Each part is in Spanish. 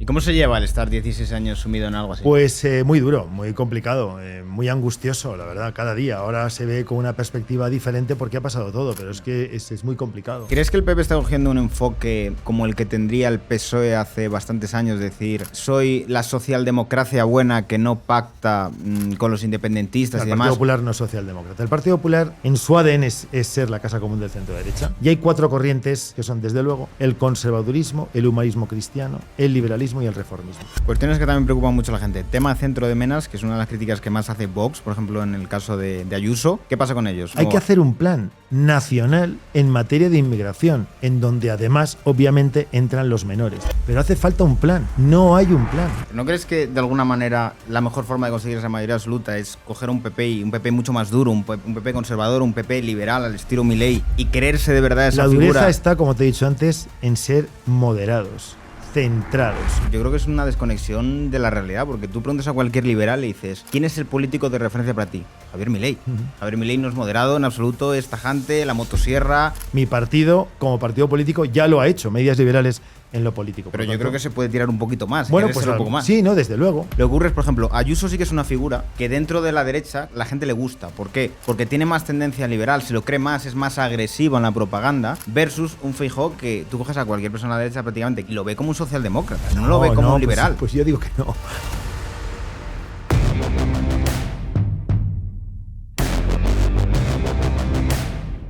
¿Y cómo se lleva el estar 16 años sumido en algo así? Pues muy duro, muy complicado, muy angustioso, la verdad, cada día. Ahora se ve con una perspectiva diferente porque ha pasado todo, pero es que es muy complicado. ¿Crees que el PP está cogiendo un enfoque como el que tendría el PSOE hace bastantes años? Es decir, soy la socialdemocracia buena que no pacta con los independentistas y El demás. Partido Popular no es socialdemócrata. El Partido Popular, en su ADN, es ser la casa común del centro-derecha. Y hay cuatro corrientes que son, desde luego, el conservadurismo, el humanismo cristiano, el liberalismo y el reformismo. Cuestiones que también preocupan mucho a la gente. Tema centro de Menas, que es una de las críticas que más hace Vox, por ejemplo, en el caso de Ayuso. ¿Qué pasa con ellos? Hay que hacer un plan nacional en materia de inmigración, en donde además, obviamente, entran los menores. Pero hace falta un plan. No hay un plan. ¿No crees que, de alguna manera, la mejor forma de conseguir esa mayoría absoluta es coger un PP y un PP mucho más duro, un PP conservador, un PP liberal al estilo Milei y creerse de verdad esa figura? La dureza está, como te he dicho antes, en ser moderados, centrados. Yo creo que es una desconexión de la realidad, porque tú preguntas a cualquier liberal y dices, ¿quién es el político de referencia para ti? Javier Milei. Javier Milei no es moderado en absoluto, es tajante, la motosierra. Mi partido, como partido político, ya lo ha hecho, medidas liberales en lo político. Pero yo creo que se puede tirar un poquito más. Bueno, pues un poco más. Sí, no, desde luego. Lo que ocurre es, por ejemplo, Ayuso sí que es una figura que dentro de la derecha la gente le gusta. ¿Por qué? Porque tiene más tendencia liberal, se lo cree más, es más agresivo en la propaganda, versus un Feijóo que tú coges a cualquier persona de la derecha prácticamente y lo ve como un socialdemócrata, no lo ve como un liberal. Pues yo digo que no.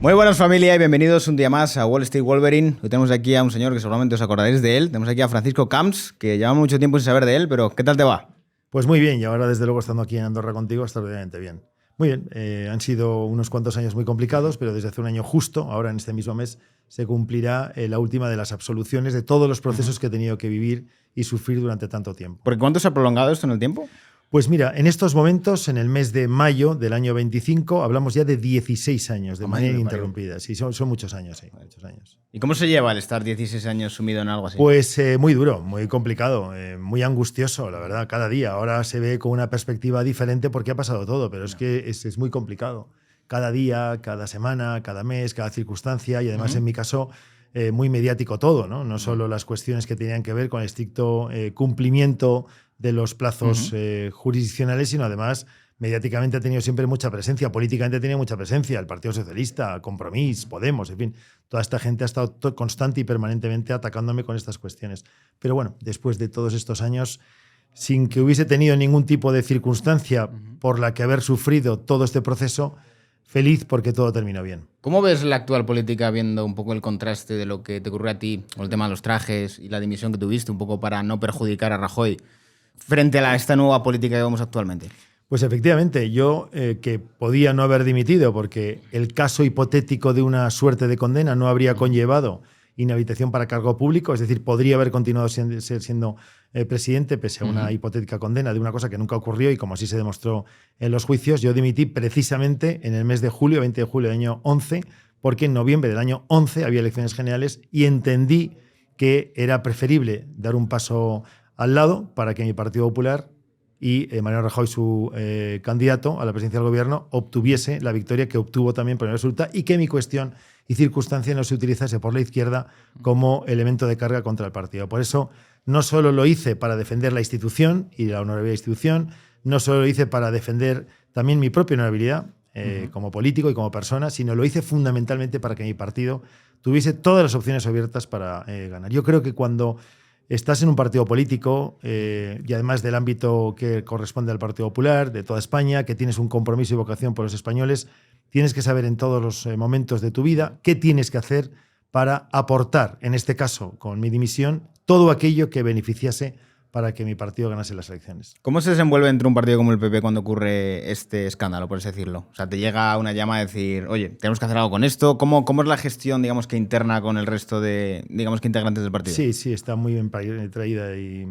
Muy buenas, familia, y bienvenidos un día más a Wall Street Wolverine. Hoy tenemos aquí a un señor que seguramente os acordaréis de él. Tenemos aquí a Francisco Camps, que lleva mucho tiempo sin saber de él, pero ¿qué tal te va? Pues muy bien, y ahora desde luego estando aquí en Andorra contigo, extraordinariamente bien. Muy bien, han sido unos cuantos años muy complicados, pero desde hace un año justo, ahora en este mismo mes, se cumplirá la última de las absoluciones de todos los procesos que he tenido que vivir y sufrir durante tanto tiempo. ¿Por cuánto se ha prolongado esto en el tiempo? Pues mira, en estos momentos, en el mes de mayo del año 25, hablamos ya de 16 años de manera ininterrumpida. Sí, son muchos años, sí, muchos años. ¿Y cómo se lleva el estar 16 años sumido en algo así? Pues muy duro, muy complicado, muy angustioso, la verdad, cada día. Ahora se ve con una perspectiva diferente porque ha pasado todo, pero es que es muy complicado. Cada día, cada semana, cada mes, cada circunstancia y además en mi caso muy mediático todo, ¿no? No solo las cuestiones que tenían que ver con el estricto cumplimiento de los plazos jurisdiccionales, sino además mediáticamente ha tenido siempre mucha presencia, políticamente ha tenido mucha presencia, el Partido Socialista, Compromís, Podemos, en fin, toda esta gente ha estado constante y permanentemente atacándome con estas cuestiones. Pero bueno, después de todos estos años, sin que hubiese tenido ningún tipo de circunstancia por la que haber sufrido todo este proceso, feliz porque todo terminó bien. ¿Cómo ves la actual política viendo un poco el contraste de lo que te ocurrió a ti con el tema de los trajes y la dimisión que tuviste, un poco para no perjudicar a Rajoy, frente a esta nueva política que vemos actualmente? Pues efectivamente, yo que podía no haber dimitido porque el caso hipotético de una suerte de condena no habría conllevado inhabilitación para cargo público, es decir, podría haber continuado siendo presidente pese a una hipotética condena de una cosa que nunca ocurrió y como así se demostró en los juicios. Yo dimití precisamente en el mes de julio, 20 de julio del año 11, porque en noviembre del año 11 había elecciones generales y entendí que era preferible dar un paso al lado para que mi Partido Popular y Mariano Rajoy, su candidato a la presidencia del gobierno, obtuviese la victoria que obtuvo también por el resultado y que mi cuestión y circunstancia no se utilizase por la izquierda como elemento de carga contra el partido. Por eso no solo lo hice para defender la institución y la honorabilidad de la institución, no solo lo hice para defender también mi propia honorabilidad como político y como persona, sino lo hice fundamentalmente para que mi partido tuviese todas las opciones abiertas para ganar. Yo creo que cuando estás en un partido político y además del ámbito que corresponde al Partido Popular, de toda España, que tienes un compromiso y vocación por los españoles, tienes que saber en todos los momentos de tu vida qué tienes que hacer para aportar, en este caso con mi dimisión, todo aquello que beneficiase para que mi partido ganase las elecciones. ¿Cómo se desenvuelve entre un partido como el PP cuando ocurre este escándalo, por así decirlo? O sea, te llega una llama a decir, oye, tenemos que hacer algo con esto. ¿Cómo es la gestión, digamos, que interna con el resto de, digamos, que integrantes del partido? Sí, está muy bien traída y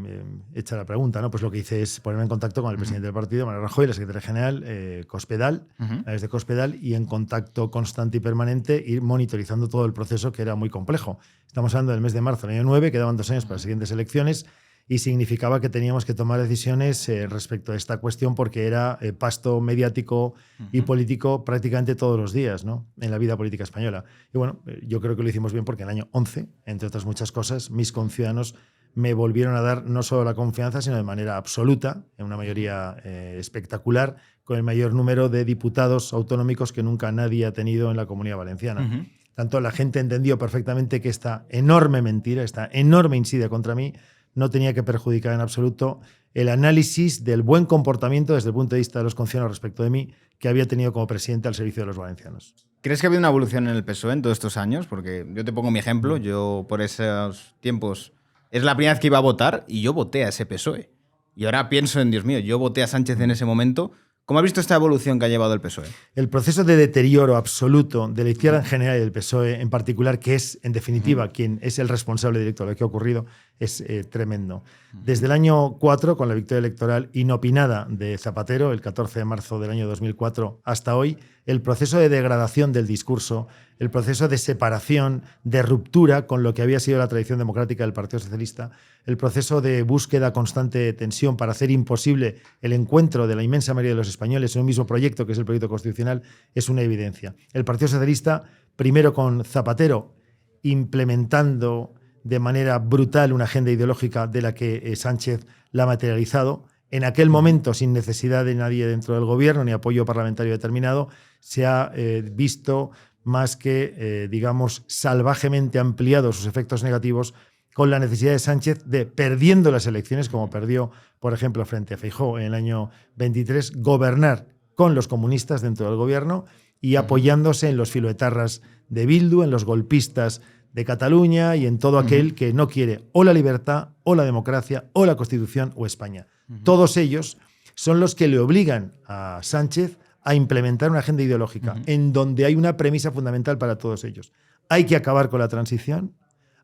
hecha la pregunta, ¿no? Pues lo que hice es ponerme en contacto con el presidente del partido, Mariano Rajoy, la secretaria general, Cospedal, desde Cospedal, y en contacto constante y permanente, ir monitorizando todo el proceso, que era muy complejo. Estamos hablando del mes de marzo del año 9, quedaban 2 años para las siguientes elecciones, y significaba que teníamos que tomar decisiones respecto a esta cuestión porque era pasto mediático y político prácticamente todos los días, ¿no? En la vida política española. Y bueno, yo creo que lo hicimos bien porque en el año 11, entre otras muchas cosas, mis conciudadanos me volvieron a dar no solo la confianza, sino de manera absoluta, en una mayoría espectacular, con el mayor número de diputados autonómicos que nunca nadie ha tenido en la Comunidad Valenciana. Tanto la gente entendió perfectamente que esta enorme mentira, esta enorme insidia contra mí, no tenía que perjudicar en absoluto el análisis del buen comportamiento desde el punto de vista de los concionos respecto de mí que había tenido como presidente al servicio de los valencianos. ¿Crees que ha habido una evolución en el PSOE en todos estos años? Porque yo te pongo mi ejemplo. Yo por esos tiempos es la primera vez que iba a votar y yo voté a ese PSOE. Y ahora pienso en, Dios mío, yo voté a Sánchez en ese momento. ¿Cómo has visto esta evolución que ha llevado el PSOE? El proceso de deterioro absoluto de la izquierda en general y del PSOE en particular, que es, en definitiva, quien es el responsable directo de lo que ha ocurrido, es tremendo. Desde el año 4, con la victoria electoral inopinada de Zapatero, el 14 de marzo del año 2004, hasta hoy, el proceso de degradación del discurso, el proceso de separación, de ruptura con lo que había sido la tradición democrática del Partido Socialista, el proceso de búsqueda constante de tensión para hacer imposible el encuentro de la inmensa mayoría de los españoles en un mismo proyecto, que es el proyecto constitucional, es una evidencia. El Partido Socialista, primero con Zapatero, implementando de manera brutal una agenda ideológica de la que Sánchez la ha materializado, en aquel momento, sin necesidad de nadie dentro del gobierno ni apoyo parlamentario determinado, se ha visto más que, digamos, salvajemente ampliado sus efectos negativos con la necesidad de Sánchez de, perdiendo las elecciones, como perdió, por ejemplo, frente a Feijóo en el año 23, gobernar con los comunistas dentro del gobierno y apoyándose en los filoetarras de Bildu, en los golpistas de Cataluña y en todo aquel que no quiere o la libertad, o la democracia, o la Constitución, o España. Todos ellos son los que le obligan a Sánchez a implementar una agenda ideológica en donde hay una premisa fundamental para todos ellos. Hay que acabar con la transición,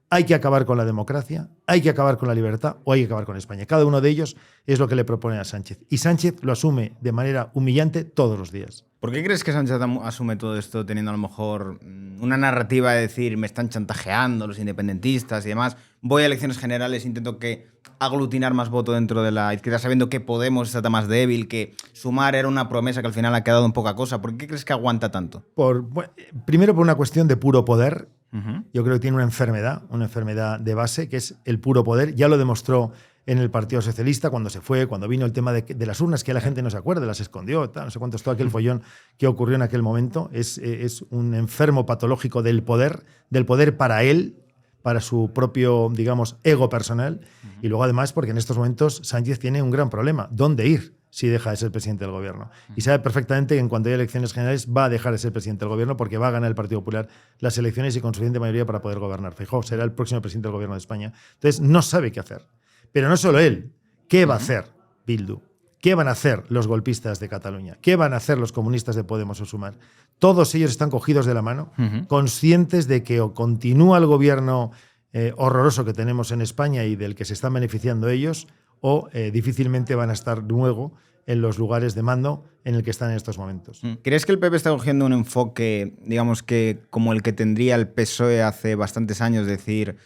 hay que acabar con la democracia, hay que acabar con la libertad o hay que acabar con España. Cada uno de ellos es lo que le propone a Sánchez. Y Sánchez lo asume de manera humillante todos los días. ¿Por qué crees que Sánchez asume todo esto teniendo a lo mejor una narrativa de decir me están chantajeando los independentistas y demás? Voy a elecciones generales, intento aglutinar más voto dentro de la izquierda, sabiendo que Podemos está más débil, que Sumar era una promesa que al final ha quedado en poca cosa. ¿Por qué crees que aguanta tanto? Primero por una cuestión de puro poder. Yo creo que tiene una enfermedad de base, que es el puro poder. Ya lo demostró en el Partido Socialista cuando vino el tema de las urnas, que la gente no se acuerda, las escondió, no sé cuánto es todo aquel follón que ocurrió en aquel momento. Es un enfermo patológico del poder para él, para su propio, digamos, ego personal. Y luego además porque en estos momentos Sánchez tiene un gran problema. ¿Dónde ir si deja de ser presidente del gobierno? Y sabe perfectamente que en cuanto haya elecciones generales va a dejar de ser presidente del gobierno porque va a ganar el Partido Popular las elecciones y con suficiente mayoría para poder gobernar. Feijóo será el próximo presidente del gobierno de España. Entonces no sabe qué hacer. Pero no solo él. ¿Qué va a hacer Bildu? ¿Qué van a hacer los golpistas de Cataluña? ¿Qué van a hacer los comunistas de Podemos o Sumar? Todos ellos están cogidos de la mano, conscientes de que o continúa el gobierno horroroso que tenemos en España y del que se están beneficiando ellos, o difícilmente van a estar luego en los lugares de mando en el que están en estos momentos. ¿Crees que el PP está cogiendo un enfoque, digamos que como el que tendría el PSOE hace bastantes años, es decir,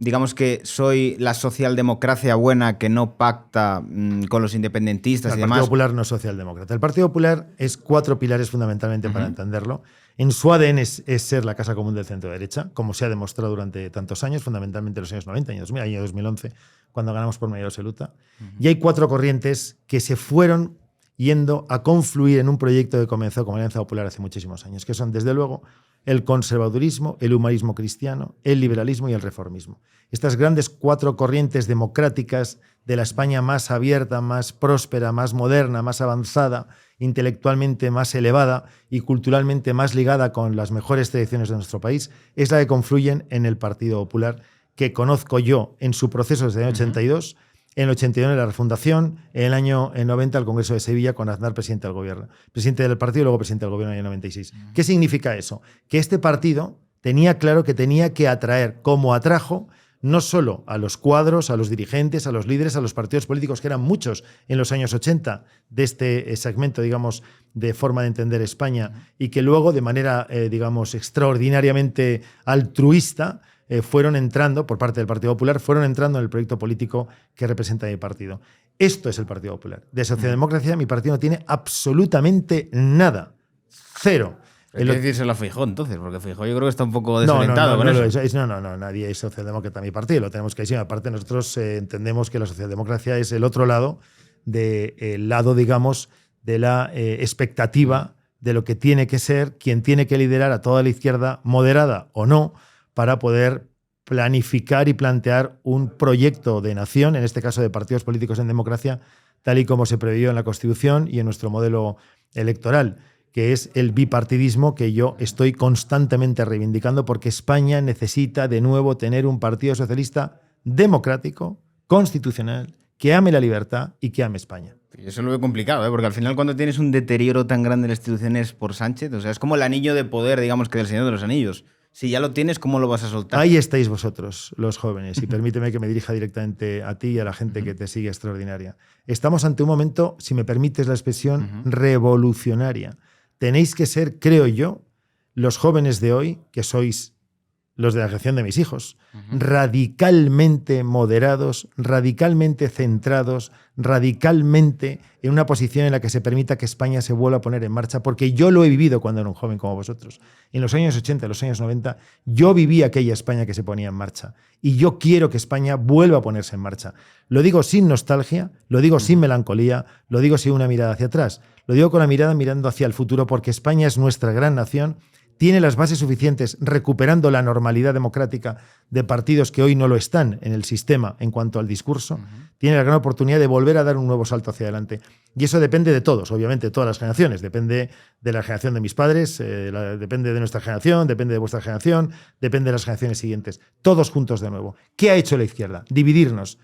digamos que soy la socialdemocracia buena que no pacta con los independentistas y demás? El Partido Popular no es socialdemócrata. El Partido Popular es 4 pilares fundamentalmente para entenderlo. En su ADN es ser la casa común del centro-derecha, como se ha demostrado durante tantos años, fundamentalmente en los años 90, año 2011, cuando ganamos por mayoría absoluta. Y hay 4 corrientes que se fueron yendo a confluir en un proyecto que comenzó como Alianza Popular hace muchísimos años, que son, desde luego, el conservadurismo, el humanismo cristiano, el liberalismo y el reformismo. Estas grandes 4 corrientes democráticas de la España más abierta, más próspera, más moderna, más avanzada, intelectualmente más elevada y culturalmente más ligada con las mejores tradiciones de nuestro país, es la que confluyen en el Partido Popular, que conozco yo en su proceso desde el año 82, en el 81 en la refundación, en el año 90 al Congreso de Sevilla con Aznar presidente del gobierno, presidente del partido y luego presidente del gobierno en el año 96. ¿Qué significa eso? Que este partido tenía claro que tenía que atraer, como atrajo, no solo a los cuadros, a los dirigentes, a los líderes, a los partidos políticos, que eran muchos en los años 80 de este segmento, digamos, de forma de entender España, y que luego, de manera, digamos, extraordinariamente altruista, fueron entrando, por parte del Partido Popular, fueron entrando en el proyecto político que representa mi partido. Esto es el Partido Popular. De socialdemocracia mi partido no tiene absolutamente nada. Cero. Hay que decírselo a Feijóo entonces, porque Feijóo yo creo que está un poco desorientado con eso. No, nadie es socialdemócrata en mi partido, lo tenemos que decir. Aparte, nosotros entendemos que la socialdemocracia es el otro lado, el lado, digamos, de la expectativa de lo que tiene que ser quien tiene que liderar a toda la izquierda, moderada o no, para poder planificar y plantear un proyecto de nación, en este caso de partidos políticos en democracia, tal y como se previó en la Constitución y en nuestro modelo electoral, que es el bipartidismo que yo estoy constantemente reivindicando, porque España necesita de nuevo tener un partido socialista democrático, constitucional, que ame la libertad y que ame España. Eso lo veo complicado, porque al final cuando tienes un deterioro tan grande en las instituciones por Sánchez, o sea, es como el anillo de poder, digamos, que del Señor de los Anillos. Si ya lo tienes, ¿cómo lo vas a soltar? Ahí estáis vosotros, los jóvenes, y permíteme que me dirija directamente a ti y a la gente que te sigue extraordinaria. Estamos ante un momento, si me permites la expresión, revolucionaria. Tenéis que ser, creo yo, los jóvenes de hoy, que sois los de la generación de mis hijos, radicalmente moderados, radicalmente centrados, radicalmente en una posición en la que se permita que España se vuelva a poner en marcha, porque yo lo he vivido cuando era un joven como vosotros. En los años 80, en los años 90, yo viví aquella España que se ponía en marcha y yo quiero que España vuelva a ponerse en marcha. Lo digo sin nostalgia, lo digo sin melancolía, lo digo sin una mirada hacia atrás, lo digo con la mirada mirando hacia el futuro, porque España es nuestra gran nación, tiene las bases suficientes, recuperando la normalidad democrática de partidos que hoy no lo están en el sistema en cuanto al discurso, tiene la gran oportunidad de volver a dar un nuevo salto hacia adelante. Y eso depende de todos, obviamente, de todas las generaciones. Depende de la generación de mis padres, depende de nuestra generación, depende de vuestra generación, depende de las generaciones siguientes. Todos juntos de nuevo. ¿Qué ha hecho la izquierda? Dividirnos.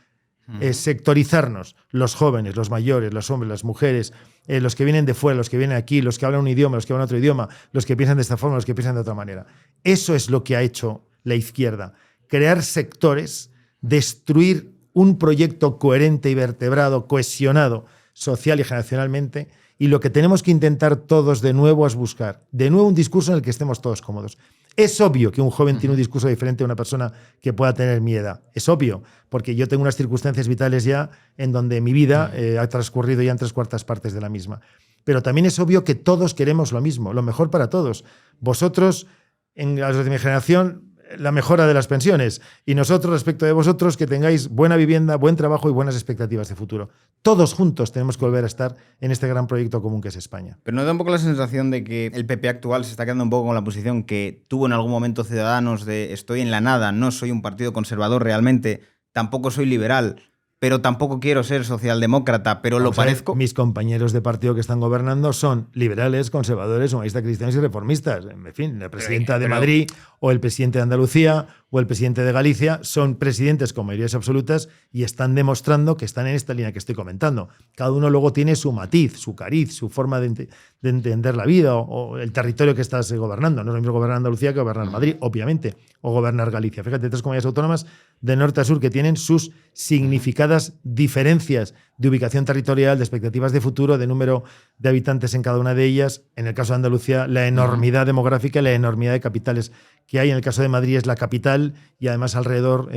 Sectorizarnos, los jóvenes, los mayores, los hombres, las mujeres, los que vienen de fuera, los que vienen aquí, los que hablan un idioma, los que hablan otro idioma, los que piensan de esta forma, los que piensan de otra manera. Eso es lo que ha hecho la izquierda. Crear sectores, destruir un proyecto coherente y vertebrado, cohesionado, social y generacionalmente, y lo que tenemos que intentar todos de nuevo es buscar de nuevo un discurso en el que estemos todos cómodos. Es obvio que un joven tiene un discurso diferente a una persona que pueda tener mi edad. Es obvio, porque yo tengo unas circunstancias vitales ya en donde mi vida ha transcurrido ya en 3/4 partes de la misma. Pero también es obvio que todos queremos lo mismo, lo mejor para todos. Vosotros, en los de mi generación, la mejora de las pensiones. Y nosotros, respecto de vosotros, que tengáis buena vivienda, buen trabajo y buenas expectativas de futuro. Todos juntos tenemos que volver a estar en este gran proyecto común que es España. Pero ¿no da un poco la sensación de que el PP actual se está quedando un poco con la posición que tuvo en algún momento Ciudadanos de estoy en la nada, no soy un partido conservador realmente, tampoco soy liberal, pero tampoco quiero ser socialdemócrata, pero lo parezco? Mis compañeros de partido que están gobernando son liberales, conservadores, humanistas, cristianos y reformistas. En fin, la presidenta de Madrid o el presidente de Andalucía o el presidente de Galicia son presidentes con mayorías absolutas y están demostrando que están en esta línea que estoy comentando. Cada uno luego tiene su matiz, su cariz, su forma de entender la vida o el territorio que estás gobernando. No es lo mismo gobernar Andalucía que gobernar Madrid, obviamente, o gobernar Galicia. Fíjate, 3 comunidades autónomas de norte a sur que tienen sus significadas diferencias de ubicación territorial, de expectativas de futuro, de número de habitantes en cada una de ellas. En el caso de Andalucía, la enormidad demográfica y la enormidad de capitales que hay. En el caso de Madrid es la capital y además alrededor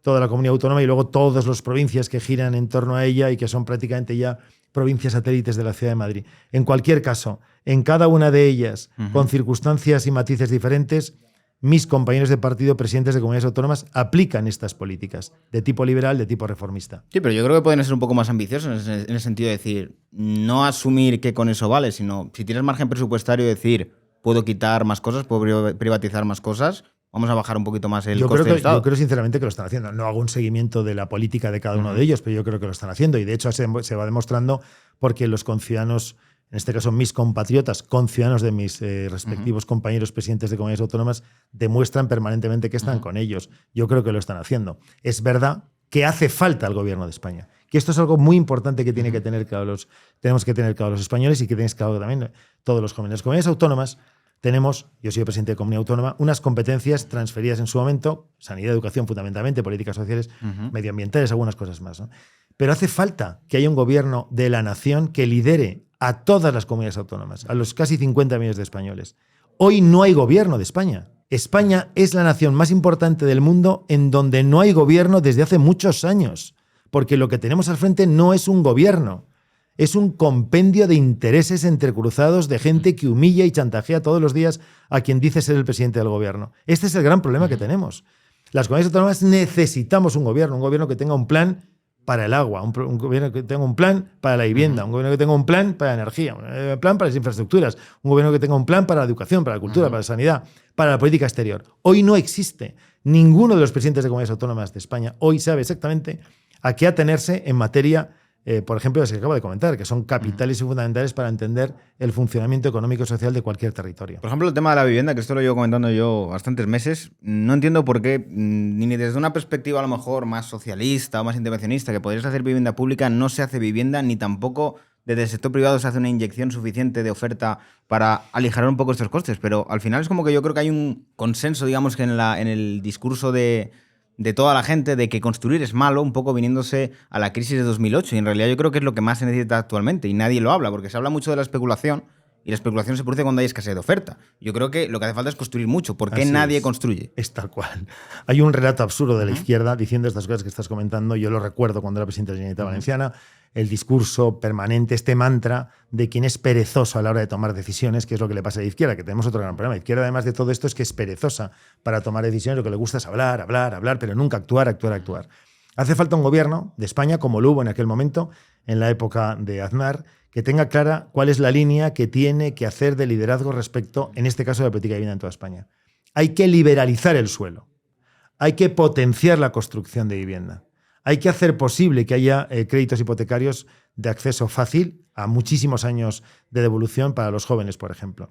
toda la comunidad autónoma y luego todas las provincias que giran en torno a ella y que son prácticamente ya provincias satélites de la ciudad de Madrid. En cualquier caso, en cada una de ellas, con circunstancias y matices diferentes, mis compañeros de partido, presidentes de comunidades autónomas, aplican estas políticas de tipo liberal, de tipo reformista. Sí, pero yo creo que pueden ser un poco más ambiciosos en el sentido de decir, no asumir que con eso vale, sino si tienes margen presupuestario, decir, puedo quitar más cosas, puedo privatizar más cosas, vamos a bajar un poquito más el coste del Estado. Yo creo sinceramente que lo están haciendo. No hago un seguimiento de la política de cada uno de ellos, pero yo creo que lo están haciendo. Y de hecho se va demostrando porque los conciudadanos, en este caso mis compatriotas, conciudadanos de mis respectivos compañeros presidentes de comunidades autónomas, demuestran permanentemente que están con ellos. Yo creo que lo están haciendo. Es verdad que hace falta al gobierno de España. Que esto es algo muy importante que tiene que tener tenemos que tener claro los españoles y que tenéis claro también todos los jóvenes. Las comunidades autónomas tenemos, yo soy presidente de comunidad autónoma, unas competencias transferidas en su momento, sanidad, educación fundamentalmente, políticas sociales, medioambientales, algunas cosas más, ¿no? Pero hace falta que haya un gobierno de la nación que lidere a todas las comunidades autónomas, a los casi 50 millones de españoles. Hoy no hay gobierno de España. España es la nación más importante del mundo en donde no hay gobierno desde hace muchos años, porque lo que tenemos al frente no es un gobierno. Es un compendio de intereses entrecruzados de gente que humilla y chantajea todos los días a quien dice ser el presidente del gobierno. Este es el gran problema que tenemos. Las comunidades autónomas necesitamos un gobierno que tenga un plan para el agua, un gobierno que tenga un plan para la vivienda, un gobierno que tenga un plan para la energía, un plan para las infraestructuras, un gobierno que tenga un plan para la educación, para la cultura, para la sanidad, para la política exterior. Hoy no existe. Ninguno de los presidentes de comunidades autónomas de España hoy sabe exactamente a qué atenerse en materia, por ejemplo, las que acabo de comentar, que son capitales y fundamentales para entender el funcionamiento económico y social de cualquier territorio. Por ejemplo, el tema de la vivienda, que esto lo llevo comentando yo bastantes meses, no entiendo por qué, ni desde una perspectiva a lo mejor más socialista o más intervencionista, que podrías hacer vivienda pública, no se hace vivienda, ni tampoco desde el sector privado se hace una inyección suficiente de oferta para aligerar un poco estos costes. Pero al final es como que yo creo que hay un consenso, digamos, que en el discurso de toda la gente de que construir es malo, un poco viniéndose a la crisis de 2008. Y en realidad yo creo que es lo que más se necesita actualmente y nadie lo habla, porque se habla mucho de la especulación y la especulación se produce cuando hay escasez de oferta. Yo creo que lo que hace falta es construir mucho. ¿Por qué nadie construye? Es tal cual. Hay un relato absurdo de la izquierda diciendo estas cosas que estás comentando. Yo lo recuerdo cuando era presidente de la Generalitat Valenciana. El discurso permanente, este mantra de quien es perezoso a la hora de tomar decisiones, que es lo que le pasa a la izquierda, que tenemos otro gran problema. La izquierda, además de todo esto, es que es perezosa para tomar decisiones. Lo que le gusta es hablar, pero nunca actuar. Hace falta un gobierno de España, como lo hubo en aquel momento, en la época de Aznar, que tenga clara cuál es la línea que tiene que hacer de liderazgo respecto, en este caso, de la política de vivienda en toda España. Hay que liberalizar el suelo. Hay que potenciar la construcción de vivienda. Hay que hacer posible que haya créditos hipotecarios de acceso fácil a muchísimos años de devolución para los jóvenes, por ejemplo.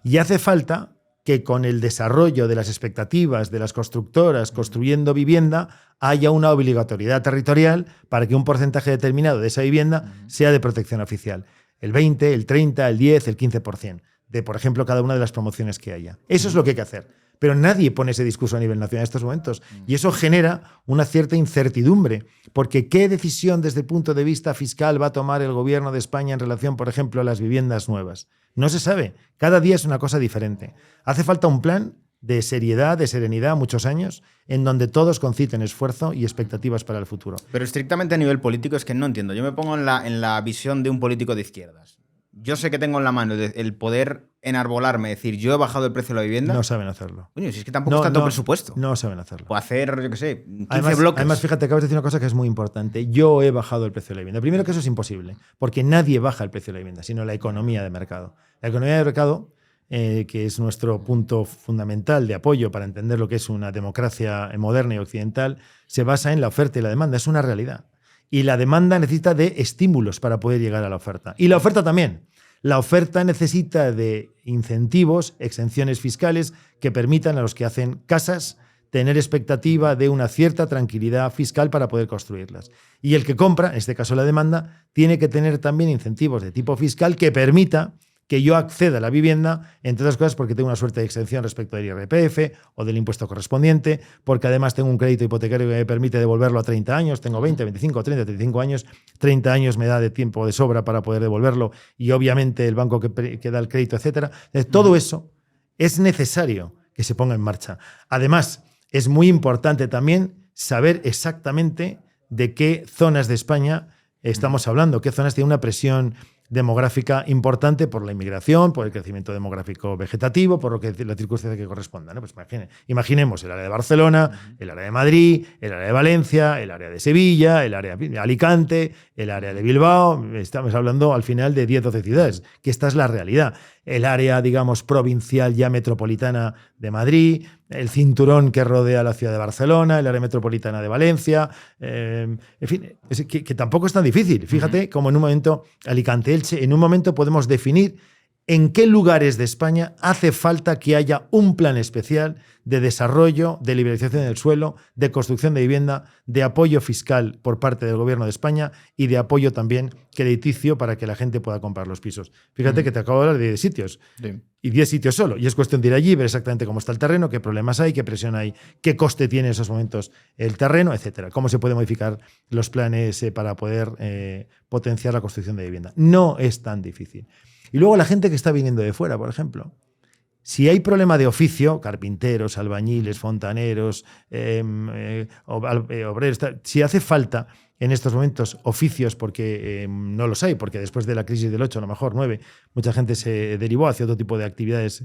Y hace falta que con el desarrollo de las expectativas de las constructoras construyendo vivienda haya una obligatoriedad territorial para que un porcentaje determinado de esa vivienda sea de protección oficial. El 20, el 30, el 10, el 15% de, por ejemplo, cada una de las promociones que haya. Eso es lo que hay que hacer. Pero nadie pone ese discurso a nivel nacional en estos momentos. Y eso genera una cierta incertidumbre. Porque ¿qué decisión desde el punto de vista fiscal va a tomar el gobierno de España en relación, por ejemplo, a las viviendas nuevas? No se sabe. Cada día es una cosa diferente. Hace falta un plan de seriedad, de serenidad, muchos años, en donde todos conciten esfuerzo y expectativas para el futuro. Pero estrictamente a nivel político es que no entiendo. Yo me pongo en la visión de un político de izquierdas. Yo sé que tengo en la mano el poder enarbolarme, decir, yo he bajado el precio de la vivienda. No saben hacerlo. Coño, si es que tampoco es tanto presupuesto. No saben hacerlo. O hacer, yo qué sé, 15 bloques. Además, fíjate, acabas de decir una cosa que es muy importante. Yo he bajado el precio de la vivienda. Primero que eso es imposible, porque nadie baja el precio de la vivienda, sino la economía de mercado. La economía de mercado, que es nuestro punto fundamental de apoyo para entender lo que es una democracia moderna y occidental, se basa en la oferta y la demanda. Es una realidad. Y la demanda necesita de estímulos para poder llegar a la oferta. Y la oferta también. La oferta necesita de incentivos, exenciones fiscales que permitan a los que hacen casas tener expectativa de una cierta tranquilidad fiscal para poder construirlas. Y el que compra, en este caso la demanda, tiene que tener también incentivos de tipo fiscal que permita que yo acceda a la vivienda, entre otras cosas porque tengo una suerte de exención respecto del IRPF o del impuesto correspondiente, porque además tengo un crédito hipotecario que me permite devolverlo a 30 años, tengo 20, 25, 30, 35 años, 30 años me da de tiempo de sobra para poder devolverlo y obviamente el banco que da el crédito, etcétera. Todo eso es necesario que se ponga en marcha. Además, es muy importante también saber exactamente de qué zonas de España estamos hablando, qué zonas tienen una presión demográfica importante por la inmigración, por el crecimiento demográfico vegetativo, por lo que la circunstancia que corresponda, ¿no? Pues imaginemos el área de Barcelona, el área de Madrid, el área de Valencia, el área de Sevilla, el área de Alicante, el área de Bilbao. Estamos hablando al final de 10 o 12 ciudades, que esta es la realidad. El área, digamos, provincial ya metropolitana de Madrid, el cinturón que rodea la ciudad de Barcelona, el área metropolitana de Valencia, en fin, es que tampoco es tan difícil. Fíjate como en un momento Alicante, Elche, en un momento podemos definir en qué lugares de España hace falta que haya un plan especial de desarrollo, de liberalización del suelo, de construcción de vivienda, de apoyo fiscal por parte del Gobierno de España y de apoyo también crediticio para que la gente pueda comprar los pisos. Fíjate que te acabo de hablar de 10 sitios. Sí. Y 10 sitios solo. Y es cuestión de ir allí, ver exactamente cómo está el terreno, qué problemas hay, qué presión hay, qué coste tiene en esos momentos el terreno, etcétera. Cómo se pueden modificar los planes para poder potenciar la construcción de vivienda. No es tan difícil. Y luego la gente que está viniendo de fuera, por ejemplo. Si hay problema de oficio, carpinteros, albañiles, fontaneros, obreros, si hace falta en estos momentos oficios, porque no los hay, porque después de la crisis del 8, a lo mejor 9, mucha gente se derivó hacia otro tipo de actividades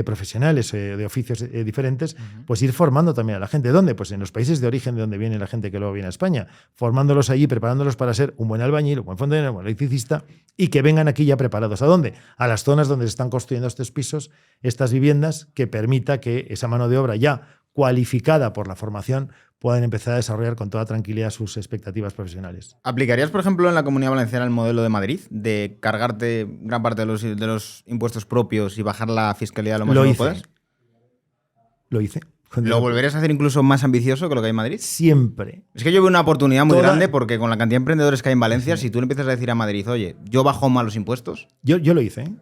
profesionales, de oficios diferentes, pues ir formando también a la gente. ¿Dónde? Pues en los países de origen de donde viene la gente que luego viene a España, formándolos allí, preparándolos para ser un buen albañil, un buen fontanero, un buen electricista, y que vengan aquí ya preparados. ¿A dónde? A las zonas donde se están construyendo estos pisos, estas viviendas, que permita que esa mano de obra ya cualificada por la formación puedan empezar a desarrollar con toda tranquilidad sus expectativas profesionales. ¿Aplicarías, por ejemplo, en la Comunidad Valenciana el modelo de Madrid, de cargarte gran parte de los impuestos propios y bajar la fiscalidad lo máximo que puedas? Lo hice. ¿Lo volverías a hacer incluso más ambicioso que lo que hay en Madrid? Siempre. Es que yo veo una oportunidad muy grande, porque con la cantidad de emprendedores que hay en Valencia, si tú le empiezas a decir a Madrid, oye, yo bajo más los impuestos... Yo lo hice, ¿eh?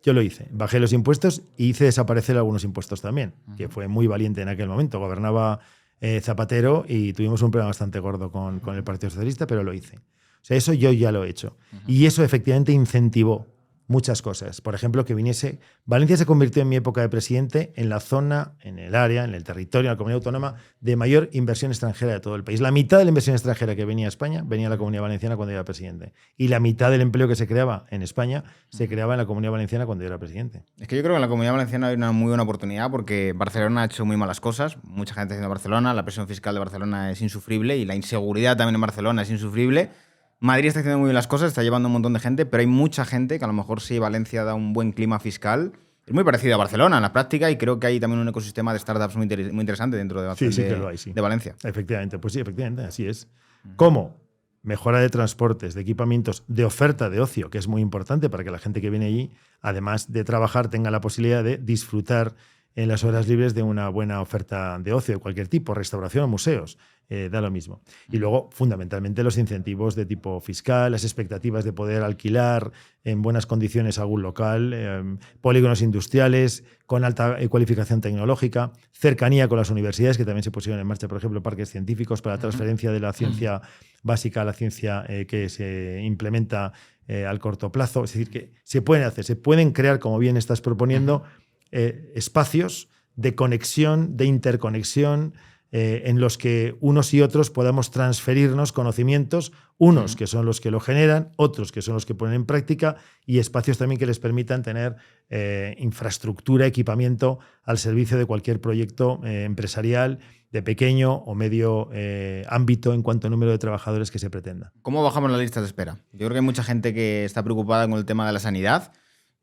Yo lo hice. Bajé los impuestos y hice desaparecer algunos impuestos también, que fue muy valiente en aquel momento. Gobernaba Zapatero y tuvimos un problema bastante gordo con el Partido Socialista, pero lo hice. O sea, eso yo ya lo he hecho. Y eso efectivamente incentivó muchas cosas. Por ejemplo, que viniese... Valencia se convirtió en mi época de presidente en la zona, en el área, en el territorio, en la comunidad autónoma de mayor inversión extranjera de todo el país. La mitad de la inversión extranjera que venía a España venía a la Comunidad Valenciana cuando yo era presidente. Y la mitad del empleo que se creaba en España se creaba en la Comunidad Valenciana cuando yo era presidente. Es que yo creo que en la Comunidad Valenciana hay una muy buena oportunidad, porque Barcelona ha hecho muy malas cosas. Mucha gente haciendo Barcelona, la presión fiscal de Barcelona es insufrible y la inseguridad también en Barcelona es insufrible. Madrid está haciendo muy bien las cosas, está llevando un montón de gente, pero hay mucha gente que a lo mejor si Valencia da un buen clima fiscal, es muy parecido a Barcelona en la práctica, y creo que hay también un ecosistema de startups muy interesante dentro de, sí, que lo hay, sí. de Valencia. Efectivamente, pues sí, efectivamente, así es. ¿Cómo? Mejora de transportes, de equipamientos, de oferta de ocio, que es muy importante para que la gente que viene allí, además de trabajar, tenga la posibilidad de disfrutar en las horas libres de una buena oferta de ocio de cualquier tipo, restauración o museos, da lo mismo. Y luego, fundamentalmente, los incentivos de tipo fiscal, las expectativas de poder alquilar en buenas condiciones algún local, polígonos industriales con alta cualificación tecnológica, cercanía con las universidades, que también se pusieron en marcha, por ejemplo, parques científicos para la transferencia de la ciencia básica a la ciencia que se implementa al corto plazo. Es decir, que se pueden hacer, se pueden crear, como bien estás proponiendo, espacios de conexión, de interconexión, en los que unos y otros podamos transferirnos conocimientos, unos que son los que lo generan, otros que son los que ponen en práctica, y espacios también que les permitan tener infraestructura, equipamiento al servicio de cualquier proyecto empresarial de pequeño o medio ámbito en cuanto a número de trabajadores que se pretenda. ¿Cómo bajamos las listas de espera? Yo creo que hay mucha gente que está preocupada con el tema de la sanidad.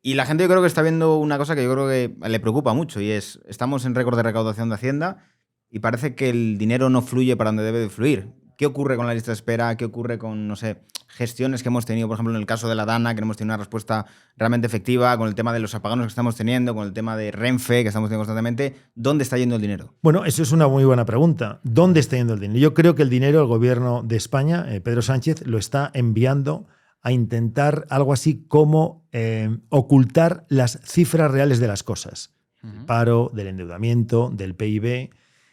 Y la gente yo creo que está viendo una cosa que yo creo que le preocupa mucho, y es, estamos en récord de recaudación de Hacienda y parece que el dinero no fluye para donde debe de fluir. ¿Qué ocurre con la lista de espera? ¿Qué ocurre con, no sé, gestiones que hemos tenido, por ejemplo, en el caso de la Dana, que no hemos tenido una respuesta realmente efectiva, con el tema de los apagones que estamos teniendo, con el tema de Renfe, que estamos teniendo constantemente? ¿Dónde está yendo el dinero? Bueno, eso es una muy buena pregunta. ¿Dónde está yendo el dinero? Yo creo que el dinero, el gobierno de España, Pedro Sánchez, lo está enviando a intentar algo así como ocultar las cifras reales de las cosas. El paro, del endeudamiento, del PIB.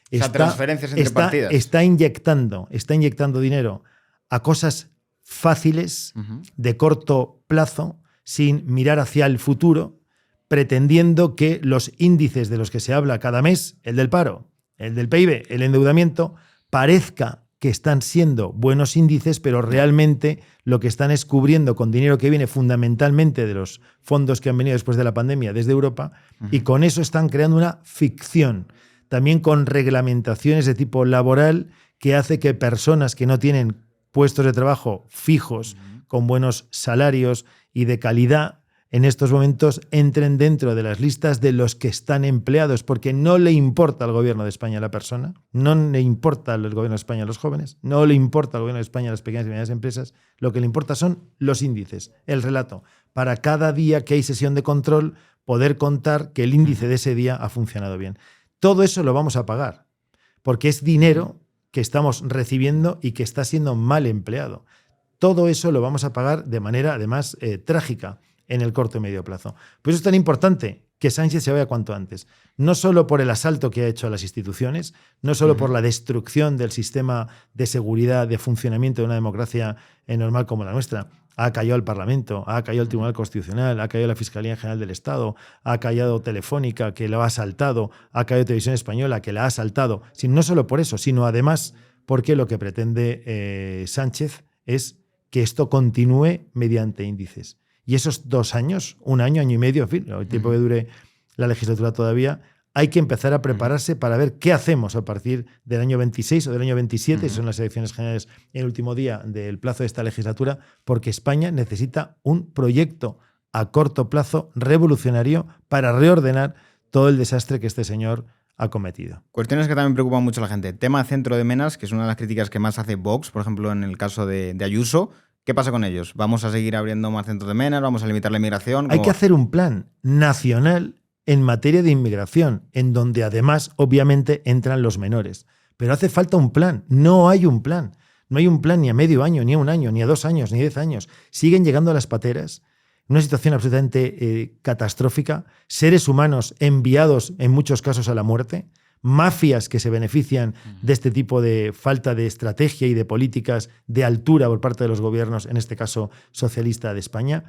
O sea, transferencias entre partidas. Está inyectando dinero a cosas fáciles, de corto plazo, sin mirar hacia el futuro, pretendiendo que los índices de los que se habla cada mes, el del paro, el del PIB, el endeudamiento, parezca que están siendo buenos índices, pero realmente lo que están es cubriendo con dinero que viene fundamentalmente de los fondos que han venido después de la pandemia desde Europa, y con eso están creando una ficción, también con reglamentaciones de tipo laboral que hace que personas que no tienen puestos de trabajo fijos, con buenos salarios y de calidad, en estos momentos entren dentro de las listas de los que están empleados, porque no le importa al gobierno de España a la persona, no le importa al gobierno de España a los jóvenes, no le importa al gobierno de España a las pequeñas y medianas empresas, lo que le importa son los índices, el relato. Para cada día que hay sesión de control, poder contar que el índice de ese día ha funcionado bien. Todo eso lo vamos a pagar, porque es dinero que estamos recibiendo y que está siendo mal empleado. Todo eso lo vamos a pagar de manera, además, trágica en el corto y medio plazo. Por eso es tan importante que Sánchez se vaya cuanto antes. No solo por el asalto que ha hecho a las instituciones, no solo por la destrucción del sistema de seguridad, de funcionamiento de una democracia normal como la nuestra. Ha caído el Parlamento, ha caído el Tribunal Constitucional, ha caído la Fiscalía General del Estado, ha caído Telefónica, que lo ha asaltado, ha caído Televisión Española, que la ha asaltado. No solo por eso, sino además porque lo que pretende Sánchez es que esto continúe mediante índices. Y esos 2 años, 1 año, año y medio, en fin, el tiempo que dure la legislatura todavía, hay que empezar a prepararse para ver qué hacemos a partir del año 26 o del año 27, son las elecciones generales en el último día del plazo de esta legislatura, porque España necesita un proyecto a corto plazo revolucionario para reordenar todo el desastre que este señor ha cometido. Cuestiones que también preocupan mucho a la gente. Tema centro de Menas, que es una de las críticas que más hace Vox, por ejemplo, en el caso de Ayuso. ¿Qué pasa con ellos? ¿Vamos a seguir abriendo más centros de Menas? ¿Vamos a limitar la inmigración? Hay que hacer un plan nacional en materia de inmigración, en donde además, obviamente, entran los menores. Pero hace falta un plan. No hay un plan. No hay un plan ni a medio año, ni a 1 año, ni a 2 años, ni 10 años. Siguen llegando a las pateras. Una situación absolutamente catastrófica. Seres humanos enviados, en muchos casos, a la muerte. Mafias que se benefician de este tipo de falta de estrategia y de políticas de altura por parte de los gobiernos, en este caso socialista de España.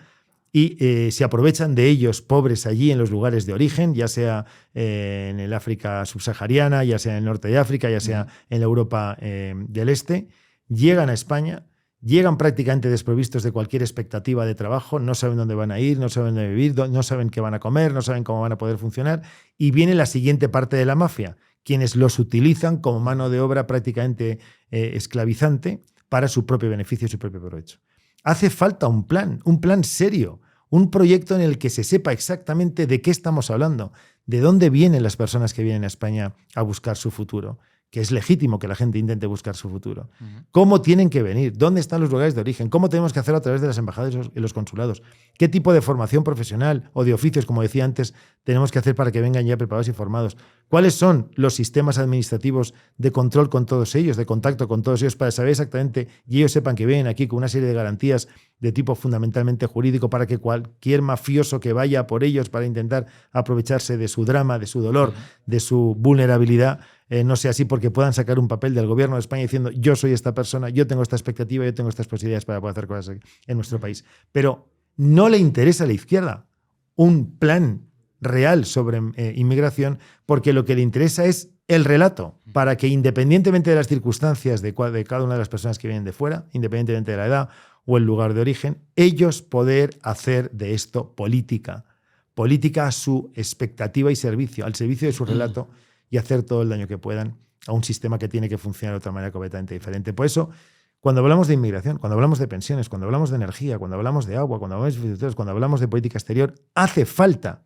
Y se aprovechan de ellos, pobres, allí en los lugares de origen, ya sea en el África subsahariana, ya sea en el norte de África, ya sea en la Europa del Este. Llegan a España, llegan prácticamente desprovistos de cualquier expectativa de trabajo, no saben dónde van a ir, no saben dónde vivir, no saben qué van a comer, no saben cómo van a poder funcionar. Y viene la siguiente parte de la mafia, quienes los utilizan como mano de obra prácticamente esclavizante para su propio beneficio y su propio provecho. Hace falta un plan serio, un proyecto en el que se sepa exactamente de qué estamos hablando, de dónde vienen las personas que vienen a España a buscar su futuro, que es legítimo que la gente intente buscar su futuro. ¿Cómo tienen que venir? ¿Dónde están los lugares de origen? ¿Cómo tenemos que hacerlo a través de las embajadas y los consulados? ¿Qué tipo de formación profesional o de oficios, como decía antes, tenemos que hacer para que vengan ya preparados y formados? ¿Cuáles son los sistemas administrativos de control con todos ellos, de contacto con todos ellos, para saber exactamente y ellos sepan que vienen aquí con una serie de garantías de tipo fundamentalmente jurídico para que cualquier mafioso que vaya por ellos para intentar aprovecharse de su drama, de su dolor, de su vulnerabilidad, no sea así, porque puedan sacar un papel del gobierno de España diciendo yo soy esta persona, yo tengo esta expectativa, yo tengo estas posibilidades para poder hacer cosas en nuestro país? Pero no le interesa a la izquierda un plan real sobre inmigración, porque lo que le interesa es el relato, para que independientemente de las circunstancias de cada una de las personas que vienen de fuera, independientemente de la edad o el lugar de origen, ellos poder hacer de esto política a su expectativa y servicio, al servicio de su relato, y hacer todo el daño que puedan a un sistema que tiene que funcionar de otra manera completamente diferente. Por eso, cuando hablamos de inmigración, cuando hablamos de pensiones, cuando hablamos de energía, cuando hablamos de agua, cuando hablamos de infraestructuras, cuando hablamos de política exterior, hace falta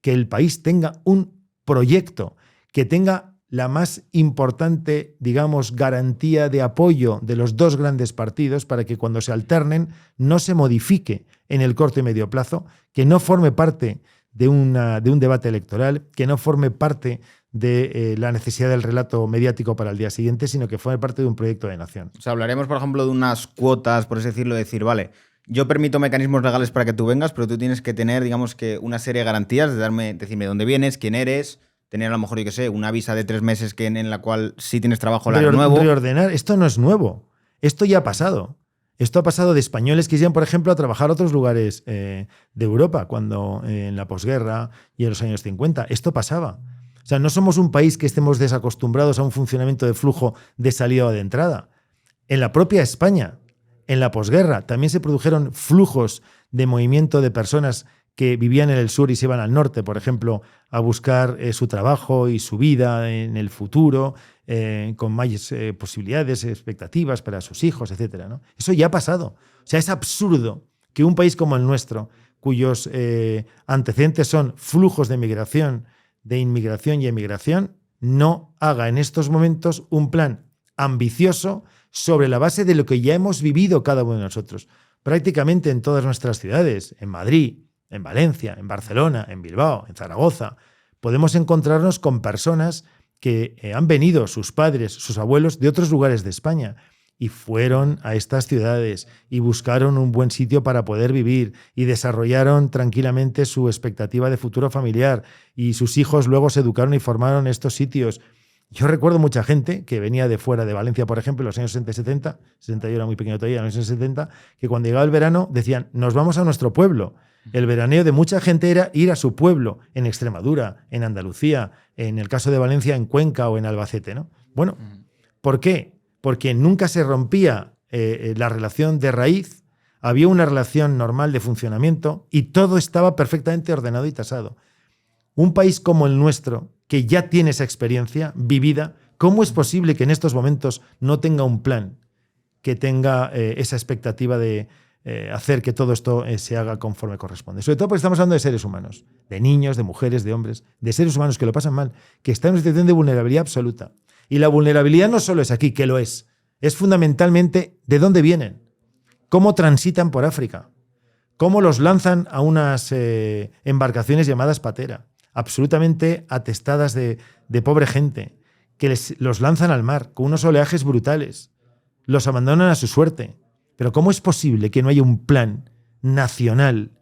que el país tenga un proyecto, que tenga la más importante, digamos, garantía de apoyo de los 2 grandes partidos para que cuando se alternen no se modifique en el corto y medio plazo, que no forme parte de un debate electoral, que no forme parte de la necesidad del relato mediático para el día siguiente, sino que forme parte de un proyecto de nación. O sea, hablaremos, por ejemplo, de unas cuotas, por así decirlo, decir, vale, yo permito mecanismos legales para que tú vengas, pero tú tienes que tener, digamos, que una serie de garantías de decirme dónde vienes, quién eres, tener a lo mejor, yo qué sé, una visa de 3 meses en la cual sí tienes trabajo nuevo. Reordenar, esto no es nuevo. Esto ya ha pasado. Esto ha pasado de españoles que iban, por ejemplo, a trabajar a otros lugares de Europa, cuando en la posguerra y en los años 50. Esto pasaba. O sea, no somos un país que estemos desacostumbrados a un funcionamiento de flujo de salida o de entrada. En la propia España, en la posguerra, también se produjeron flujos de movimiento de personas que vivían en el sur y se iban al norte, por ejemplo, a buscar su trabajo y su vida en el futuro, con más posibilidades, expectativas para sus hijos, etc., ¿no? Eso ya ha pasado. O sea, es absurdo que un país como el nuestro, cuyos antecedentes son flujos de inmigración y emigración, no haga en estos momentos un plan ambicioso sobre la base de lo que ya hemos vivido cada uno de nosotros, prácticamente en todas nuestras ciudades, en Madrid, en Valencia, en Barcelona, en Bilbao, en Zaragoza. Podemos encontrarnos con personas que han venido, sus padres, sus abuelos, de otros lugares de España, y fueron a estas ciudades y buscaron un buen sitio para poder vivir y desarrollaron tranquilamente su expectativa de futuro familiar, y sus hijos luego se educaron y formaron en estos sitios. Yo recuerdo mucha gente que venía de fuera, de Valencia, por ejemplo, en los años 60 y 70, 60 yo era muy pequeño todavía, en los años 70, que cuando llegaba el verano decían, nos vamos a nuestro pueblo. El veraneo de mucha gente era ir a su pueblo, en Extremadura, en Andalucía, en el caso de Valencia, en Cuenca o en Albacete, ¿no? Bueno, ¿por qué? porque nunca se rompía la relación de raíz, había una relación normal de funcionamiento y todo estaba perfectamente ordenado y tasado. Un país como el nuestro, que ya tiene esa experiencia vivida, ¿cómo es posible que en estos momentos no tenga un plan que tenga esa expectativa de hacer que todo esto se haga conforme corresponde? Sobre todo porque estamos hablando de seres humanos, de niños, de mujeres, de hombres, de seres humanos que lo pasan mal, que están en una situación de vulnerabilidad absoluta. Y la vulnerabilidad no solo es aquí, que lo es fundamentalmente de dónde vienen, cómo transitan por África, cómo los lanzan a unas embarcaciones llamadas patera, absolutamente atestadas de pobre gente, que los lanzan al mar con unos oleajes brutales, los abandonan a su suerte. Pero ¿cómo es posible que no haya un plan nacional,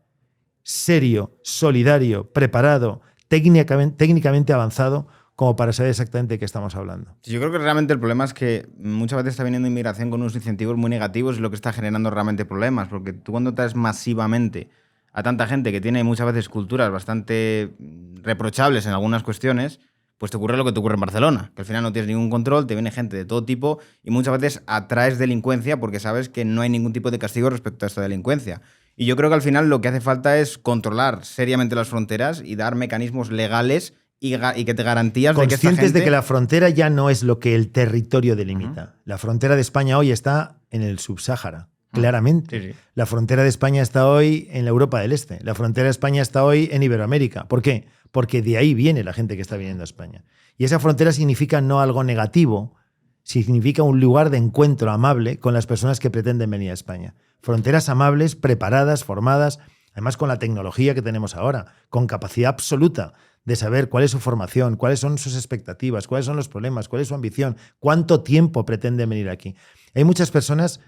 serio, solidario, preparado, técnicamente avanzado, como para saber exactamente de qué estamos hablando? Yo creo que realmente el problema es que muchas veces está viniendo inmigración con unos incentivos muy negativos y lo que está generando realmente problemas, porque tú cuando traes masivamente a tanta gente que tiene muchas veces culturas bastante reprochables en algunas cuestiones, pues te ocurre lo que te ocurre en Barcelona, que al final no tienes ningún control, te viene gente de todo tipo y muchas veces atraes delincuencia porque sabes que no hay ningún tipo de castigo respecto a esta delincuencia. Y yo creo que al final lo que hace falta es controlar seriamente las fronteras y dar mecanismos legales y que te garantías de que esta conscientes gente... de que la frontera ya no es lo que el territorio delimita. La frontera de España hoy está en el subsáhara, claramente. Sí, sí. La frontera de España está hoy en la Europa del Este. La frontera de España está hoy en Iberoamérica. ¿Por qué? Porque de ahí viene la gente que está viniendo a España. Y esa frontera significa no algo negativo, significa un lugar de encuentro amable con las personas que pretenden venir a España. Fronteras amables, preparadas, formadas, además con la tecnología que tenemos ahora, con capacidad absoluta de saber cuál es su formación, cuáles son sus expectativas, cuáles son los problemas, cuál es su ambición, cuánto tiempo pretenden venir aquí. Hay muchas personas,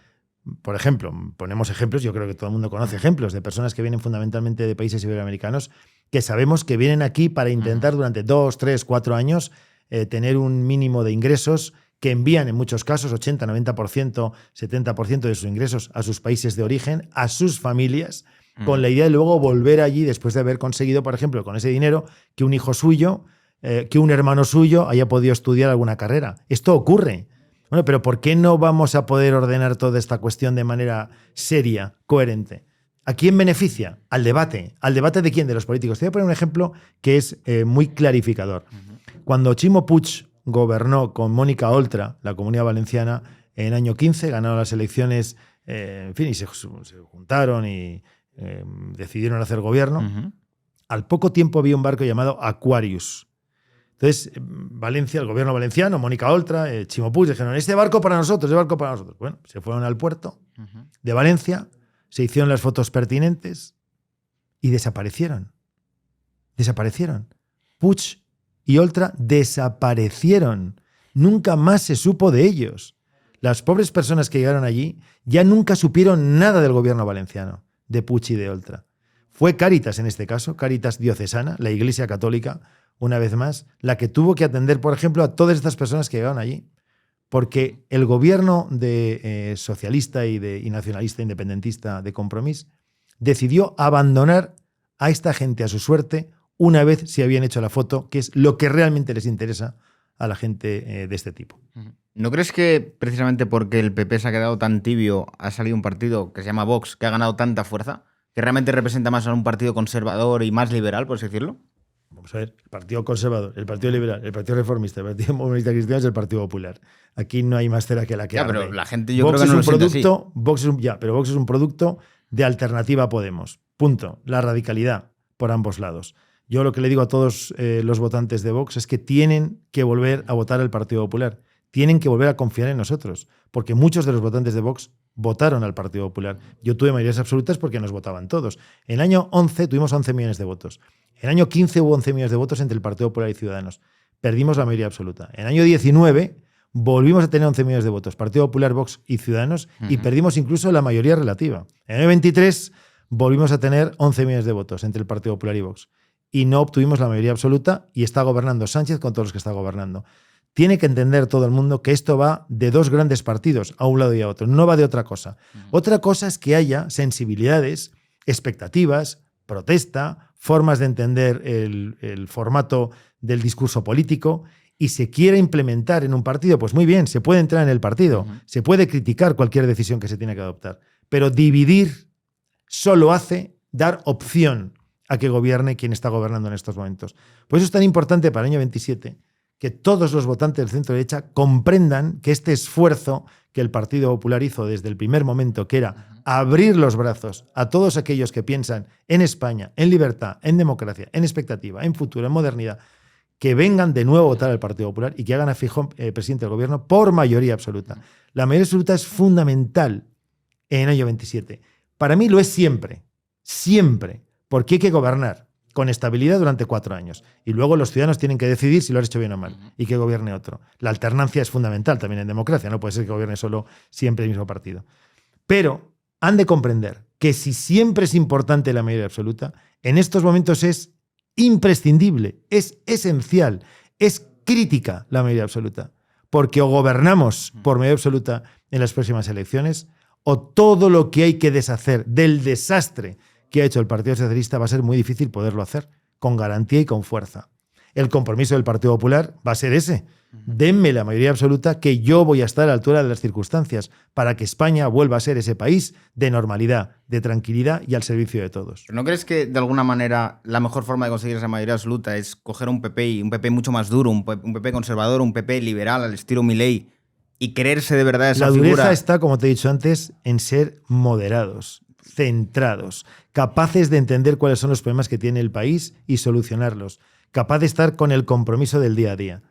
por ejemplo, ponemos ejemplos, yo creo que todo el mundo conoce ejemplos de personas que vienen fundamentalmente de países iberoamericanos, que sabemos que vienen aquí para intentar durante 2, 3, 4 años tener un mínimo de ingresos que envían en muchos casos 80, 90%, 70% de sus ingresos a sus países de origen, a sus familias, con la idea de luego volver allí después de haber conseguido, por ejemplo, con ese dinero, que un hijo suyo, que un hermano suyo haya podido estudiar alguna carrera. Esto ocurre. Bueno, pero ¿por qué no vamos a poder ordenar toda esta cuestión de manera seria, coherente? ¿A quién beneficia? Al debate. ¿Al debate de quién? De los políticos. Te voy a poner un ejemplo que es muy clarificador. Cuando Chimo Puig gobernó con Mónica Oltra, la Comunidad Valenciana, en el año 15, ganaron las elecciones, en fin, y se juntaron y decidieron hacer gobierno. Al poco tiempo había un barco llamado Aquarius. Entonces, Valencia, el gobierno valenciano, Mónica Oltra, Chimo Puig, dijeron, este barco para nosotros, este barco para nosotros. Bueno, se fueron al puerto de Valencia, se hicieron las fotos pertinentes y desaparecieron. Desaparecieron. Puig y Oltra desaparecieron. Nunca más se supo de ellos. Las pobres personas que llegaron allí ya nunca supieron nada del gobierno valenciano, de Puig y de Oltra. Fue Cáritas en este caso, Cáritas diocesana, la Iglesia Católica, una vez más, la que tuvo que atender, por ejemplo, a todas estas personas que llegaron allí. Porque el gobierno socialista y nacionalista independentista de Compromís decidió abandonar a esta gente a su suerte una vez se habían hecho la foto, que es lo que realmente les interesa a la gente de este tipo. ¿No crees que precisamente porque el PP se ha quedado tan tibio ha salido un partido que se llama Vox, que ha ganado tanta fuerza, que realmente representa más a un partido conservador y más liberal, por así decirlo? Vamos a ver, el Partido Conservador, el Partido Liberal, el Partido Reformista, el Partido Comunista Cristiano es el Partido Popular. Aquí no hay más cera que la que arde. Pero la gente yo Vox creo que no es lo un siente producto, así. pero Vox es un producto de alternativa a Podemos. Punto. La radicalidad por ambos lados. Yo lo que le digo a todos los votantes de Vox es que tienen que volver a votar al Partido Popular. Tienen que volver a confiar en nosotros, porque muchos de los votantes de Vox votaron al Partido Popular. Yo tuve mayorías absolutas porque nos votaban todos. En el año 11 tuvimos 11 millones de votos. En el año 15 hubo 11 millones de votos entre el Partido Popular y Ciudadanos. Perdimos la mayoría absoluta. En el año 19 volvimos a tener 11 millones de votos, Partido Popular, Vox y Ciudadanos, y perdimos incluso la mayoría relativa. En el año 23 volvimos a tener 11 millones de votos entre el Partido Popular y Vox. Y no obtuvimos la mayoría absoluta y está gobernando Sánchez con todos los que está gobernando. Tiene que entender todo el mundo que esto va de dos grandes partidos, a un lado y a otro. No va de otra cosa. Otra cosa es que haya sensibilidades, expectativas, protesta, formas de entender el formato del discurso político y se quiere implementar en un partido, pues muy bien, se puede entrar en el partido, se puede criticar cualquier decisión que se tiene que adoptar, pero dividir solo hace dar opción a que gobierne quien está gobernando en estos momentos. Por eso es tan importante para el año 27 que todos los votantes del centro-derecha comprendan que este esfuerzo que el Partido Popular hizo desde el primer momento, que era abrir los brazos a todos aquellos que piensan en España, en libertad, en democracia, en expectativa, en futuro, en modernidad, que vengan de nuevo a votar al Partido Popular y que hagan a Feijóo presidente del gobierno por mayoría absoluta. La mayoría absoluta es fundamental en el año 27. Para mí lo es siempre, siempre, porque hay que gobernar con estabilidad durante 4 años. Y luego los ciudadanos tienen que decidir si lo has hecho bien o mal y que gobierne otro. La alternancia es fundamental también en democracia, no puede ser que gobierne solo siempre el mismo partido. Pero han de comprender que si siempre es importante la mayoría absoluta, en estos momentos es imprescindible, es esencial, es crítica la mayoría absoluta. Porque o gobernamos por mayoría absoluta en las próximas elecciones, o todo lo que hay que deshacer del desastre que ha hecho el Partido Socialista va a ser muy difícil poderlo hacer con garantía y con fuerza. El compromiso del Partido Popular va a ser ese. Denme la mayoría absoluta, que yo voy a estar a la altura de las circunstancias para que España vuelva a ser ese país de normalidad, de tranquilidad y al servicio de todos. ¿Pero no crees que de alguna manera la mejor forma de conseguir esa mayoría absoluta es coger un PP y un PP mucho más duro, un PP conservador, un PP liberal al estilo Milei y creerse de verdad esa figura? La dureza está, como te he dicho antes, en ser moderados, centrados, capaces de entender cuáles son los problemas que tiene el país y solucionarlos, capaz de estar con el compromiso del día a día.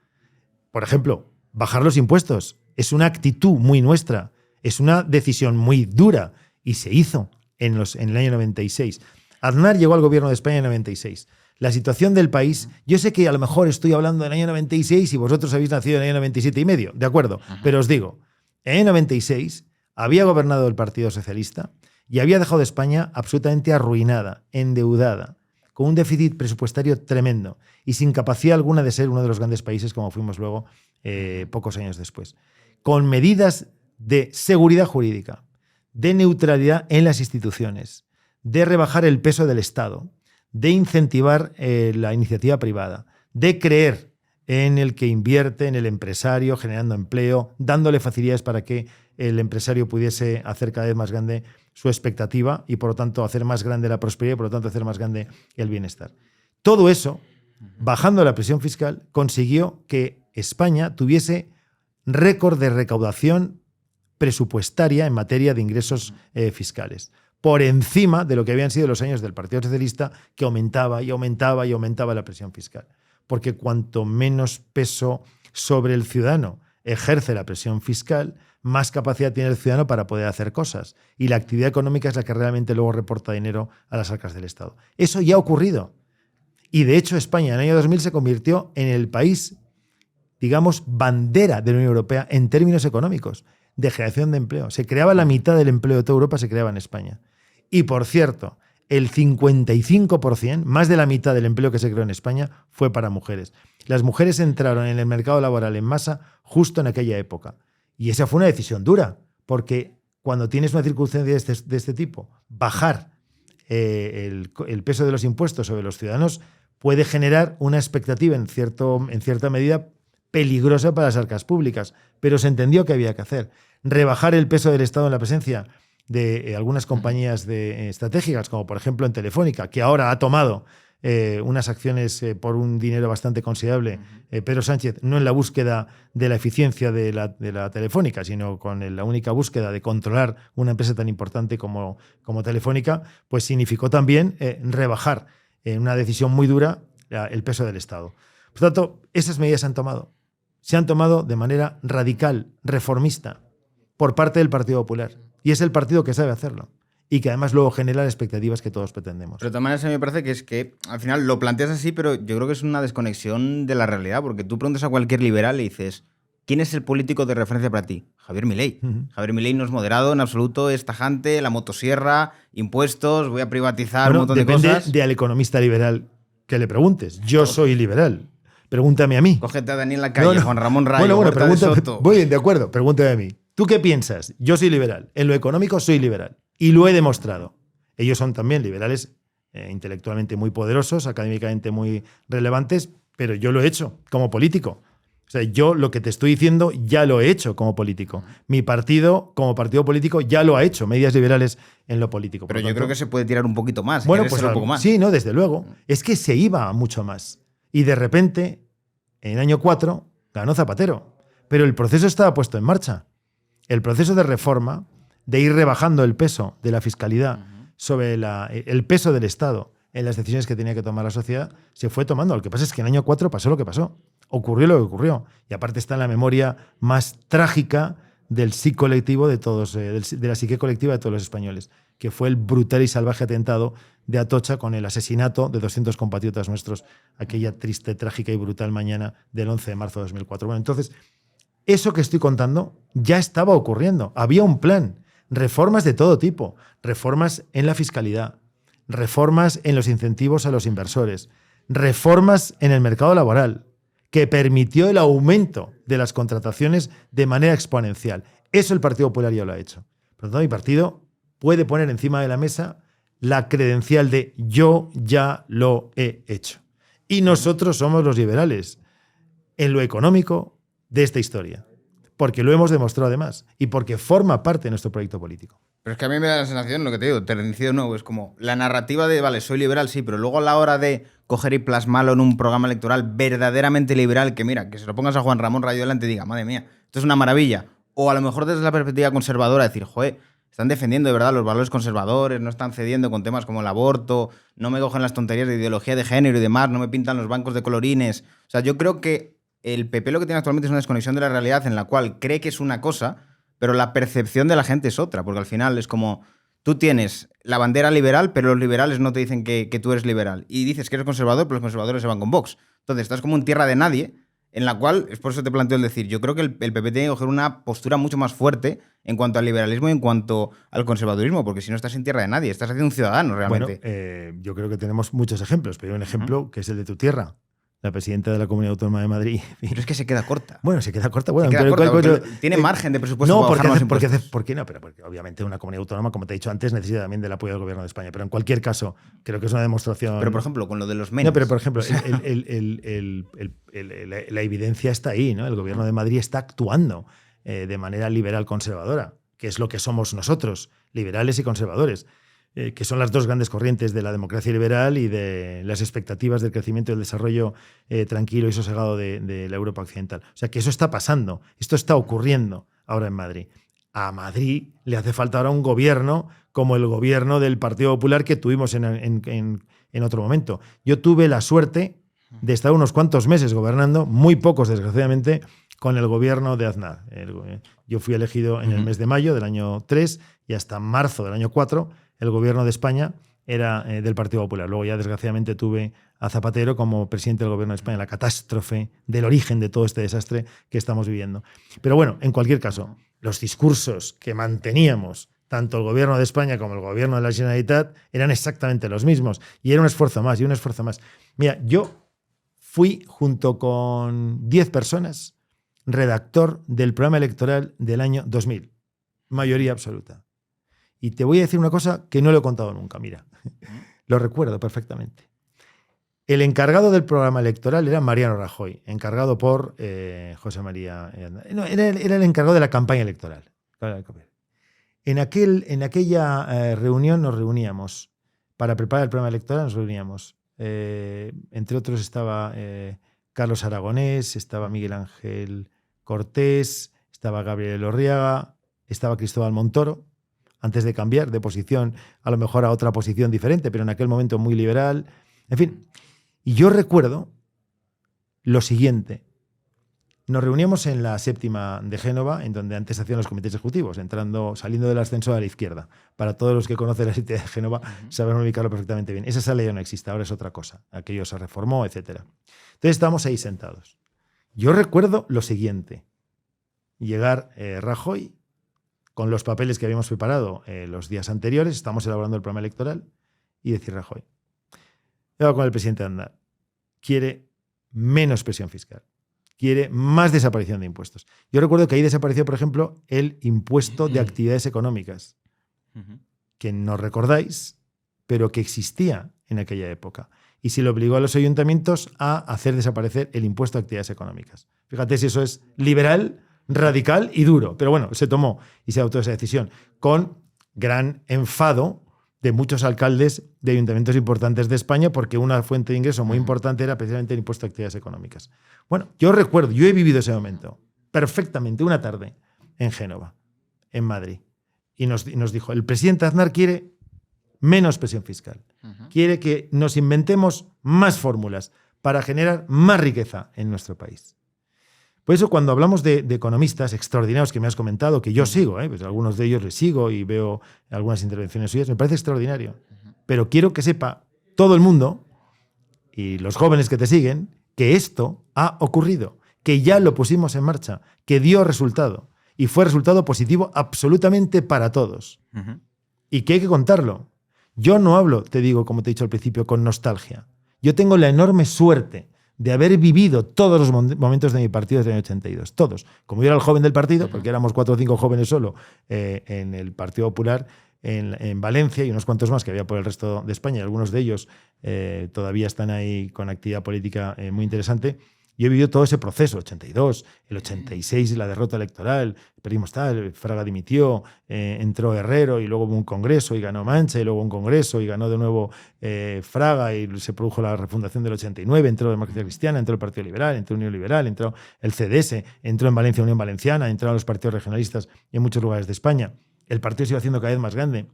Por ejemplo, bajar los impuestos es una actitud muy nuestra, es una decisión muy dura y se hizo en el año 96. Aznar llegó al gobierno de España en el 96. La situación del país, yo sé que a lo mejor estoy hablando del año 96 y vosotros habéis nacido en el año 97 y medio, de acuerdo, pero os digo, en el año 96 había gobernado el Partido Socialista y había dejado a España absolutamente arruinada, endeudada, con un déficit presupuestario tremendo y sin capacidad alguna de ser uno de los grandes países como fuimos luego pocos años después. Con medidas de seguridad jurídica, de neutralidad en las instituciones, de rebajar el peso del Estado, de incentivar la iniciativa privada, de creer en el que invierte, en el empresario, generando empleo, dándole facilidades para que el empresario pudiese hacer cada vez más grande su expectativa y, por lo tanto, hacer más grande la prosperidad y, por lo tanto, hacer más grande el bienestar. Todo eso, bajando la presión fiscal, consiguió que España tuviese récord de recaudación presupuestaria en materia de ingresos fiscales, por encima de lo que habían sido los años del Partido Socialista, que aumentaba y aumentaba y aumentaba la presión fiscal. Porque cuanto menos peso sobre el ciudadano ejerce la presión fiscal, más capacidad tiene el ciudadano para poder hacer cosas. Y la actividad económica es la que realmente luego reporta dinero a las arcas del Estado. Eso ya ha ocurrido. Y de hecho España en el año 2000 se convirtió en el país, digamos, bandera de la Unión Europea en términos económicos, de generación de empleo. Se creaba la mitad del empleo de toda Europa, se creaba en España. Y por cierto, el 55%, más de la mitad del empleo que se creó en España, fue para mujeres. Las mujeres entraron en el mercado laboral en masa justo en aquella época. Y esa fue una decisión dura, porque cuando tienes una circunstancia de este tipo, bajar el peso de los impuestos sobre los ciudadanos puede generar una expectativa en cierta medida peligrosa para las arcas públicas, pero se entendió que había que hacer. Rebajar el peso del Estado en la presencia de algunas compañías estratégicas, como por ejemplo en Telefónica, que ahora ha tomado unas acciones por un dinero bastante considerable, Pedro Sánchez, no en la búsqueda de la eficiencia de la Telefónica, sino con la única búsqueda de controlar una empresa tan importante como Telefónica, pues significó también rebajar en una decisión muy dura el peso del Estado. Por tanto, esas medidas se han tomado de manera radical, reformista, por parte del Partido Popular. Y es el partido que sabe hacerlo. Y que además luego genera las expectativas que todos pretendemos. Pero de todas maneras a mí me parece que es que al final lo planteas así, pero yo creo que es una desconexión de la realidad, porque tú preguntas a cualquier liberal y dices, ¿quién es el político de referencia para ti? Javier Milei. Javier Milei no es moderado en absoluto, es tajante, la motosierra, impuestos, voy a privatizar un montón de cosas. Depende del economista liberal que le preguntes. Yo soy liberal. Pregúntame a mí. Cógete a Daniel Lacalle, Juan Ramón Rayo, Huerta de Soto. Muy bien, de acuerdo, pregúntame a mí. ¿Tú qué piensas? Yo soy liberal. En lo económico soy liberal. Y lo he demostrado. Ellos son también liberales intelectualmente muy poderosos, académicamente muy relevantes, pero yo lo he hecho como político. sea, yo lo que te estoy diciendo ya lo he hecho como político. Mi partido, como partido político, ya lo ha hecho. Medidas liberales en lo político. Pero yo creo que se puede tirar un poquito más. Bueno, pues un poco más. Sí, no, desde luego. Es que se iba mucho más. Y de repente, en el año 4, ganó Zapatero. Pero el proceso estaba puesto en marcha. El proceso de reforma, de ir rebajando el peso de la fiscalidad sobre el peso del Estado en las decisiones que tenía que tomar la sociedad, se fue tomando. Lo que pasa es que en el año 4 pasó lo que pasó. Ocurrió lo que ocurrió. Y aparte está en la memoria más trágica del psique colectivo de todos, de la psique colectiva de todos los españoles, que fue el brutal y salvaje atentado de Atocha con el asesinato de 200 compatriotas nuestros, aquella triste, trágica y brutal mañana del 11 de marzo de 2004. Bueno, entonces, eso que estoy contando ya estaba ocurriendo. Había un plan. Reformas de todo tipo. Reformas en la fiscalidad. Reformas en los incentivos a los inversores. Reformas en el mercado laboral, que permitió el aumento de las contrataciones de manera exponencial. Eso el Partido Popular ya lo ha hecho. Por lo tanto, mi partido puede poner encima de la mesa la credencial de yo ya lo he hecho. Y nosotros somos los liberales en lo económico de esta historia. Porque lo hemos demostrado además y porque forma parte de nuestro proyecto político. Pero es que a mí me da la sensación, lo que te digo, terrencido nuevo, es como la narrativa de, vale, soy liberal, sí, pero luego a la hora de coger y plasmarlo en un programa electoral verdaderamente liberal, que mira, que se lo pongas a Juan Ramón Rayo delante y diga, madre mía, esto es una maravilla. O a lo mejor desde la perspectiva conservadora decir, joder, están defendiendo de verdad los valores conservadores, no están cediendo con temas como el aborto, no me cogen las tonterías de ideología de género y demás, no me pintan los bancos de colorines. O sea, yo creo que el PP lo que tiene actualmente es una desconexión de la realidad en la cual cree que es una cosa, pero la percepción de la gente es otra, porque al final es como, tú tienes la bandera liberal, pero los liberales no te dicen que tú eres liberal. Y dices que eres conservador, pero los conservadores se van con Vox. Entonces estás como en tierra de nadie, en la cual, es por eso te planteo el decir, yo creo que el PP tiene que coger una postura mucho más fuerte en cuanto al liberalismo y en cuanto al conservadurismo, porque si no estás en tierra de nadie, estás haciendo un ciudadano realmente. Bueno, yo creo que tenemos muchos ejemplos, pero hay un ejemplo que es el de tu tierra. La presidenta de la Comunidad Autónoma de Madrid. Pero es que se queda corta. Bueno, se queda corta. Bueno, tiene margen de presupuesto no, para bajar los impuestos. ¿Por qué no? Pero porque obviamente una comunidad autónoma, como te he dicho antes, necesita también del apoyo del gobierno de España. Pero en cualquier caso, creo que es una demostración. Pero por ejemplo, con lo de los menos. No, pero por ejemplo, la evidencia está ahí, ¿no? El gobierno de Madrid está actuando de manera liberal conservadora, que es lo que somos nosotros, liberales y conservadores. Que son las dos grandes corrientes de la democracia liberal y de las expectativas del crecimiento y del desarrollo tranquilo y sosegado de la Europa occidental. O sea, que eso está pasando, esto está ocurriendo ahora en Madrid. A Madrid le hace falta ahora un gobierno como el gobierno del Partido Popular que tuvimos en otro momento. Yo tuve la suerte de estar unos cuantos meses gobernando, muy pocos desgraciadamente, con el gobierno de Aznar. Yo fui elegido en el mes de mayo del año 3 y hasta marzo del año 4 el gobierno de España era del Partido Popular. Luego ya desgraciadamente tuve a Zapatero como presidente del gobierno de España, la catástrofe del origen de todo este desastre que estamos viviendo. Pero bueno, en cualquier caso, los discursos que manteníamos tanto el gobierno de España como el gobierno de la Generalitat eran exactamente los mismos. Y era un esfuerzo más, y un esfuerzo más. Mira, yo fui junto con 10 personas redactor del programa electoral del año 2000. Mayoría absoluta. Y te voy a decir una cosa que no lo he contado nunca, mira. Lo recuerdo perfectamente. El encargado del programa electoral era Mariano Rajoy, encargado por José María. No, era el encargado de la campaña electoral. En aquella reunión nos reuníamos, para preparar el programa electoral nos reuníamos. Entre otros estaba Carlos Aragonés, estaba Miguel Ángel Cortés, estaba Gabriel Orriaga, estaba Cristóbal Montoro, antes de cambiar de posición a lo mejor a otra posición diferente, pero en aquel momento muy liberal. En fin, y yo recuerdo lo siguiente. Nos reuníamos en la séptima de Génova, en donde antes hacían los comités ejecutivos, saliendo del ascensor a la izquierda. Para todos los que conocen la séptima de Génova, saben ubicarlo perfectamente bien. Esa sala ya no existe, ahora es otra cosa. Aquello se reformó, etc. Entonces estábamos ahí sentados. Yo recuerdo lo siguiente. Llegar Rajoy con los papeles que habíamos preparado los días anteriores, estamos elaborando el programa electoral, y decir Rajoy, he hablado con el presidente Aznar, quiere menos presión fiscal, quiere más desaparición de impuestos. Yo recuerdo que ahí desapareció, por ejemplo, el impuesto de actividades económicas, que no recordáis, pero que existía en aquella época. Y se le obligó a los ayuntamientos a hacer desaparecer el impuesto a actividades económicas. Fíjate si eso es liberal, radical y duro. Pero bueno, se tomó y se adoptó esa decisión con gran enfado de muchos alcaldes de ayuntamientos importantes de España, porque una fuente de ingreso muy importante era precisamente el impuesto a actividades económicas. Bueno, yo recuerdo, yo he vivido ese momento perfectamente, una tarde en Génova, en Madrid, y nos dijo, el presidente Aznar quiere menos presión fiscal, quiere que nos inventemos más fórmulas para generar más riqueza en nuestro país. Por eso cuando hablamos de economistas extraordinarios que me has comentado, que yo sigo, pues algunos de ellos les sigo y veo algunas intervenciones suyas, me parece extraordinario. Pero quiero que sepa todo el mundo y los jóvenes que te siguen que esto ha ocurrido, que ya lo pusimos en marcha, que dio resultado y fue resultado positivo absolutamente para todos. Y que hay que contarlo. Yo no hablo, te digo, como te he dicho al principio, con nostalgia. Yo tengo la enorme suerte de haber vivido todos los momentos de mi partido desde el año 82. Todos. Como yo era el joven del partido, porque éramos 4 o 5 jóvenes solo en el Partido Popular, en Valencia y unos cuantos más que había por el resto de España. Algunos de ellos todavía están ahí con actividad política muy interesante. Yo he vivido todo ese proceso, 82, el 86, la derrota electoral, perdimos tal, Fraga dimitió, entró Herrero y luego hubo un congreso y ganó Mancha y luego un congreso y ganó de nuevo Fraga y se produjo la refundación del 89, entró la Democracia Cristiana, entró el Partido Liberal, entró Unión Liberal, entró el CDS, entró en Valencia Unión Valenciana, entraron los partidos regionalistas en muchos lugares de España. El partido se iba haciendo cada vez más grande.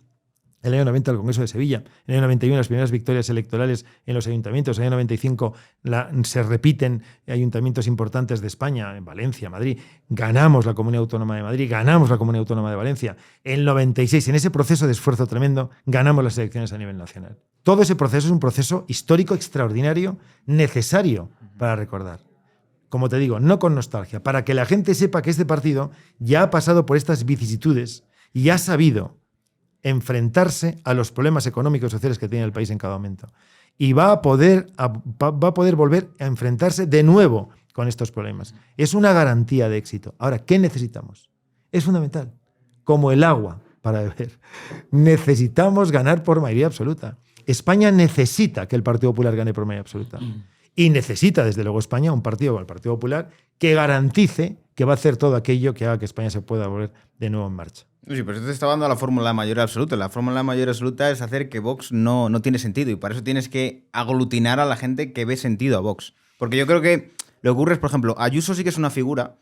En el año 90 el Congreso de Sevilla, en el año 91 las primeras victorias electorales en los ayuntamientos, en el año 95 se repiten ayuntamientos importantes de España, en Valencia, Madrid, ganamos la Comunidad Autónoma de Madrid, ganamos la Comunidad Autónoma de Valencia, en el 96, en ese proceso de esfuerzo tremendo, ganamos las elecciones a nivel nacional. Todo ese proceso es un proceso histórico extraordinario, necesario para recordar. Como te digo, no con nostalgia, para que la gente sepa que este partido ya ha pasado por estas vicisitudes y ha sabido enfrentarse a los problemas económicos y sociales que tiene el país en cada momento. Y va a poder volver a enfrentarse de nuevo con estos problemas. Es una garantía de éxito. Ahora, ¿qué necesitamos? Es fundamental. Como el agua para beber. Necesitamos ganar por mayoría absoluta. España necesita que el Partido Popular gane por mayoría absoluta. Y necesita, desde luego, España, un partido como el Partido Popular que garantice que va a hacer todo aquello que haga que España se pueda volver de nuevo en marcha. Sí, pero eso te está dando la fórmula de mayoría absoluta. La fórmula de mayoría absoluta es hacer que Vox no tiene sentido y para eso tienes que aglutinar a la gente que ve sentido a Vox. Porque yo creo que lo que ocurre es, por ejemplo, Ayuso sí que es una figura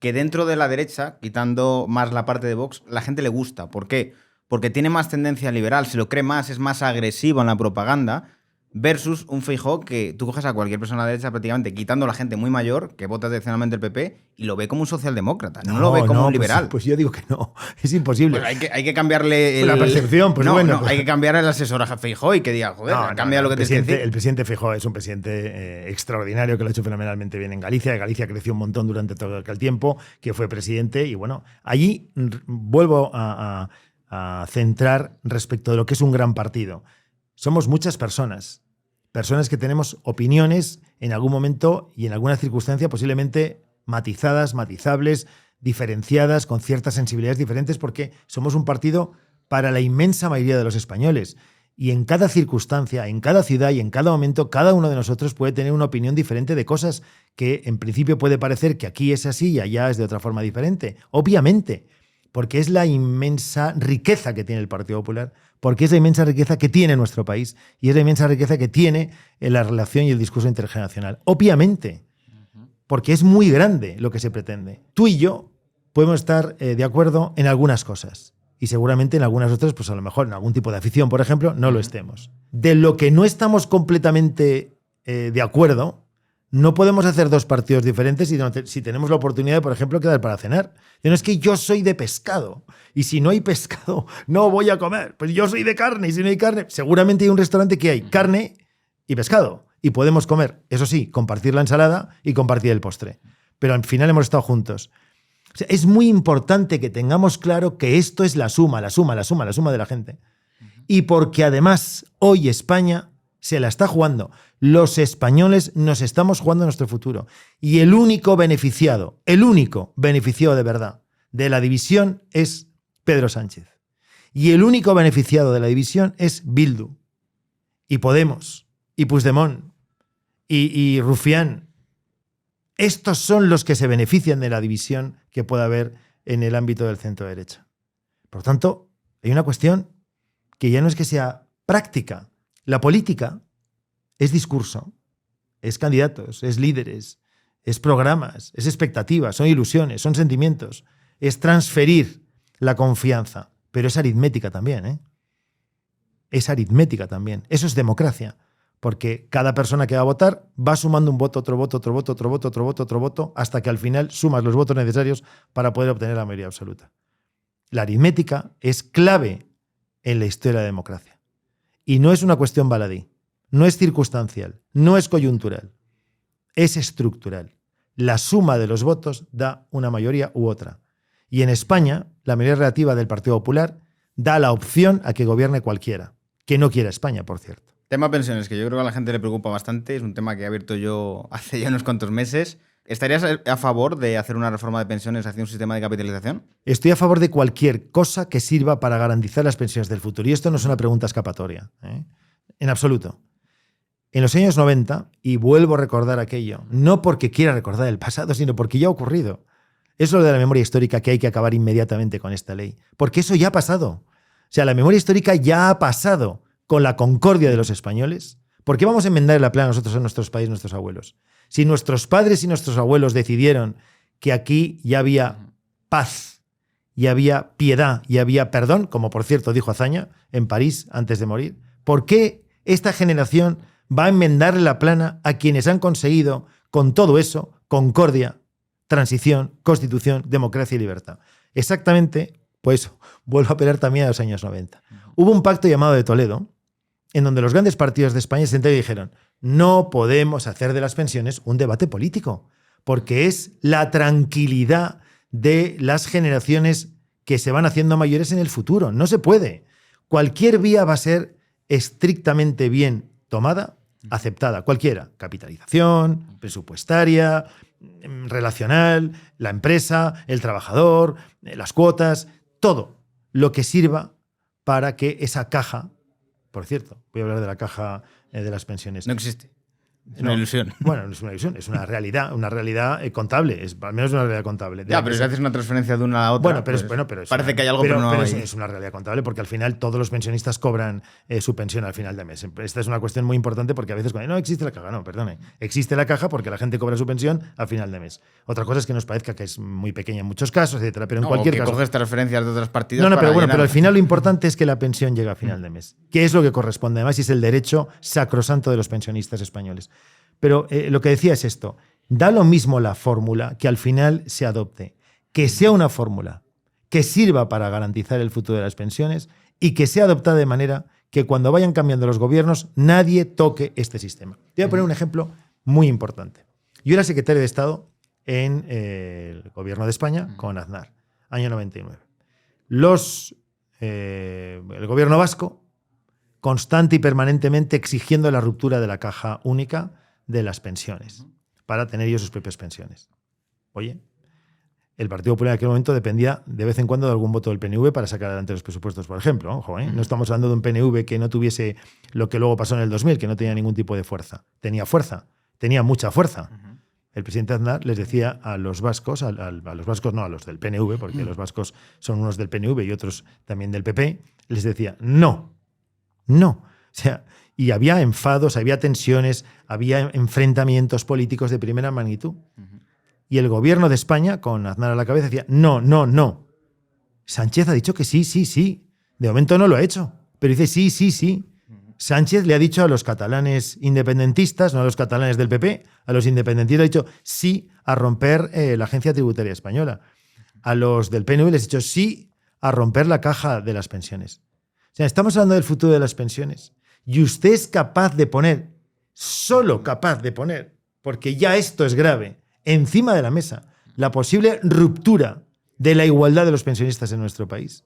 que dentro de la derecha, quitando más la parte de Vox, la gente le gusta. ¿Por qué? Porque tiene más tendencia liberal, se lo cree más, es más agresivo en la propaganda, versus un Feijóo que tú coges a cualquier persona de derecha prácticamente, quitando a la gente muy mayor, que vota tradicionalmente el PP, y lo ve como un socialdemócrata, no lo ve como un liberal. Pues yo digo que no, es imposible. Pues hay que cambiarle la percepción, pues bueno. Hay que cambiar el asesor a Feijóo y que diga, joder, cambia lo que tienes que decir. El presidente Feijóo es un presidente extraordinario que lo ha hecho fenomenalmente bien en Galicia. Galicia creció un montón durante todo aquel tiempo, que fue presidente, y bueno, allí vuelvo a centrar respecto de lo que es un gran partido. Somos muchas personas que tenemos opiniones en algún momento y en alguna circunstancia posiblemente matizadas, matizables, diferenciadas, con ciertas sensibilidades diferentes, porque somos un partido para la inmensa mayoría de los españoles. Y en cada circunstancia, en cada ciudad y en cada momento, cada uno de nosotros puede tener una opinión diferente de cosas que en principio puede parecer que aquí es así y allá es de otra forma diferente. Obviamente, porque es la inmensa riqueza que tiene el Partido Popular, porque es la inmensa riqueza que tiene nuestro país y es la inmensa riqueza que tiene la relación y el discurso intergeneracional. Obviamente, porque es muy grande lo que se pretende. Tú y yo podemos estar de acuerdo en algunas cosas y seguramente en algunas otras, pues a lo mejor en algún tipo de afición, por ejemplo, no lo estemos. De lo que no estamos completamente de acuerdo, no podemos hacer dos partidos diferentes si tenemos la oportunidad de, por ejemplo, quedar para cenar. No es que yo soy de pescado y si no hay pescado no voy a comer. Pues yo soy de carne y si no hay carne, seguramente hay un restaurante que hay carne y pescado y podemos comer. Eso sí, compartir la ensalada y compartir el postre. Pero al final hemos estado juntos. O sea, es muy importante que tengamos claro que esto es la suma de la gente. Y porque además hoy España se la está jugando. Los españoles nos estamos jugando nuestro futuro. Y el único beneficiado de verdad de la división es Pedro Sánchez. Y el único beneficiado de la división es Bildu. y Podemos, y Puigdemont, y Rufián, estos son los que se benefician de la división que pueda haber en el ámbito del centro-derecha. Por lo tanto, hay una cuestión que ya no es que sea práctica. La política es discurso, es candidatos, es líderes, es programas, es expectativas, son ilusiones, son sentimientos, es transferir la confianza, pero es aritmética también, ¿eh? Es aritmética también. Eso es democracia, porque cada persona que va a votar va sumando un voto, otro voto, otro voto, otro voto, otro voto, otro voto, hasta que al final sumas los votos necesarios para poder obtener la mayoría absoluta. La aritmética es clave en la historia de la democracia. Y no es una cuestión baladí, no es circunstancial, no es coyuntural, es estructural. La suma de los votos da una mayoría u otra. Y en España, la mayoría relativa del Partido Popular da la opción a que gobierne cualquiera, que no quiera España, por cierto. Tema pensiones, que yo creo que a la gente le preocupa bastante, es un tema que he abierto yo hace ya unos cuantos meses. ¿Estarías a favor de hacer una reforma de pensiones hacia un sistema de capitalización? Estoy a favor de cualquier cosa que sirva para garantizar las pensiones del futuro. Y esto no es una pregunta escapatoria, ¿eh? En absoluto. En los años 90, y vuelvo a recordar aquello, no porque quiera recordar el pasado, sino porque ya ha ocurrido. Eso es lo de la memoria histórica que hay que acabar inmediatamente con esta ley. Porque eso ya ha pasado. O sea, la memoria histórica ya ha pasado con la concordia de los españoles. ¿Por qué vamos a enmendar la plana nosotros en nuestros países, nuestros abuelos? Si nuestros padres y nuestros abuelos decidieron que aquí ya había paz, ya había piedad, ya había perdón, como por cierto dijo Azaña en París antes de morir, ¿por qué esta generación va a enmendarle la plana a quienes han conseguido con todo eso concordia, transición, constitución, democracia y libertad? Exactamente, pues vuelvo a apelar también a los años 90. Hubo un pacto llamado de Toledo, en donde los grandes partidos de España se sentaron y dijeron: no podemos hacer de las pensiones un debate político, porque es la tranquilidad de las generaciones que se van haciendo mayores en el futuro. No se puede. Cualquier vía va a ser estrictamente bien tomada, aceptada, cualquiera. Capitalización, presupuestaria, relacional, la empresa, el trabajador, las cuotas, todo lo que sirva para que esa caja, por cierto, voy a hablar de la caja de las pensiones. No existe. Es una ilusión. Bueno, no es una ilusión, es una realidad contable, al menos una realidad contable. Ya, pero si haces una transferencia de una a otra, bueno, pero parece que hay algo, pero no hay. Es una realidad contable porque al final todos los pensionistas cobran su pensión al final de mes. Esta es una cuestión muy importante porque a veces cuando no existe la caja, no, perdone, existe la caja porque la gente cobra su pensión al final de mes. Otra cosa es que nos parezca que es muy pequeña en muchos casos, etcétera, pero en cualquier caso coges transferencias de otras partidas. Pero al final lo importante es que la pensión llega a final de mes, que es lo que corresponde además y es el derecho sacrosanto de los pensionistas españoles. Pero lo que decía es esto: da lo mismo la fórmula que al final se adopte, que sea una fórmula que sirva para garantizar el futuro de las pensiones y que sea adoptada de manera que cuando vayan cambiando los gobiernos nadie toque este sistema. Te voy a poner un ejemplo muy importante. Yo era secretario de Estado en el gobierno de España con Aznar, año 99. El gobierno vasco, constante y permanentemente exigiendo la ruptura de la caja única de las pensiones, para tener ellos sus propias pensiones. Oye, el Partido Popular en aquel momento dependía de vez en cuando de algún voto del PNV para sacar adelante los presupuestos, por ejemplo. Ojo, no estamos hablando de un PNV que no tuviese lo que luego pasó en el 2000, que no tenía ningún tipo de fuerza. Tenía fuerza, tenía mucha fuerza. El presidente Aznar les decía a los vascos, a los vascos no, a los del PNV, porque los vascos son unos del PNV y otros también del PP, les decía no. O sea, y había enfados, había tensiones, había enfrentamientos políticos de primera magnitud. Y el gobierno de España, con Aznar a la cabeza, decía no. Sánchez ha dicho que sí. De momento no lo ha hecho, pero dice sí. Sánchez le ha dicho a los catalanes independentistas, no a los catalanes del PP, a los independentistas ha dicho sí a romper la Agencia Tributaria Española. A los del PNV les ha dicho sí a romper la caja de las pensiones. O sea, estamos hablando del futuro de las pensiones. Y usted es capaz de poner, solo capaz de poner, porque ya esto es grave, encima de la mesa, la posible ruptura de la igualdad de los pensionistas en nuestro país,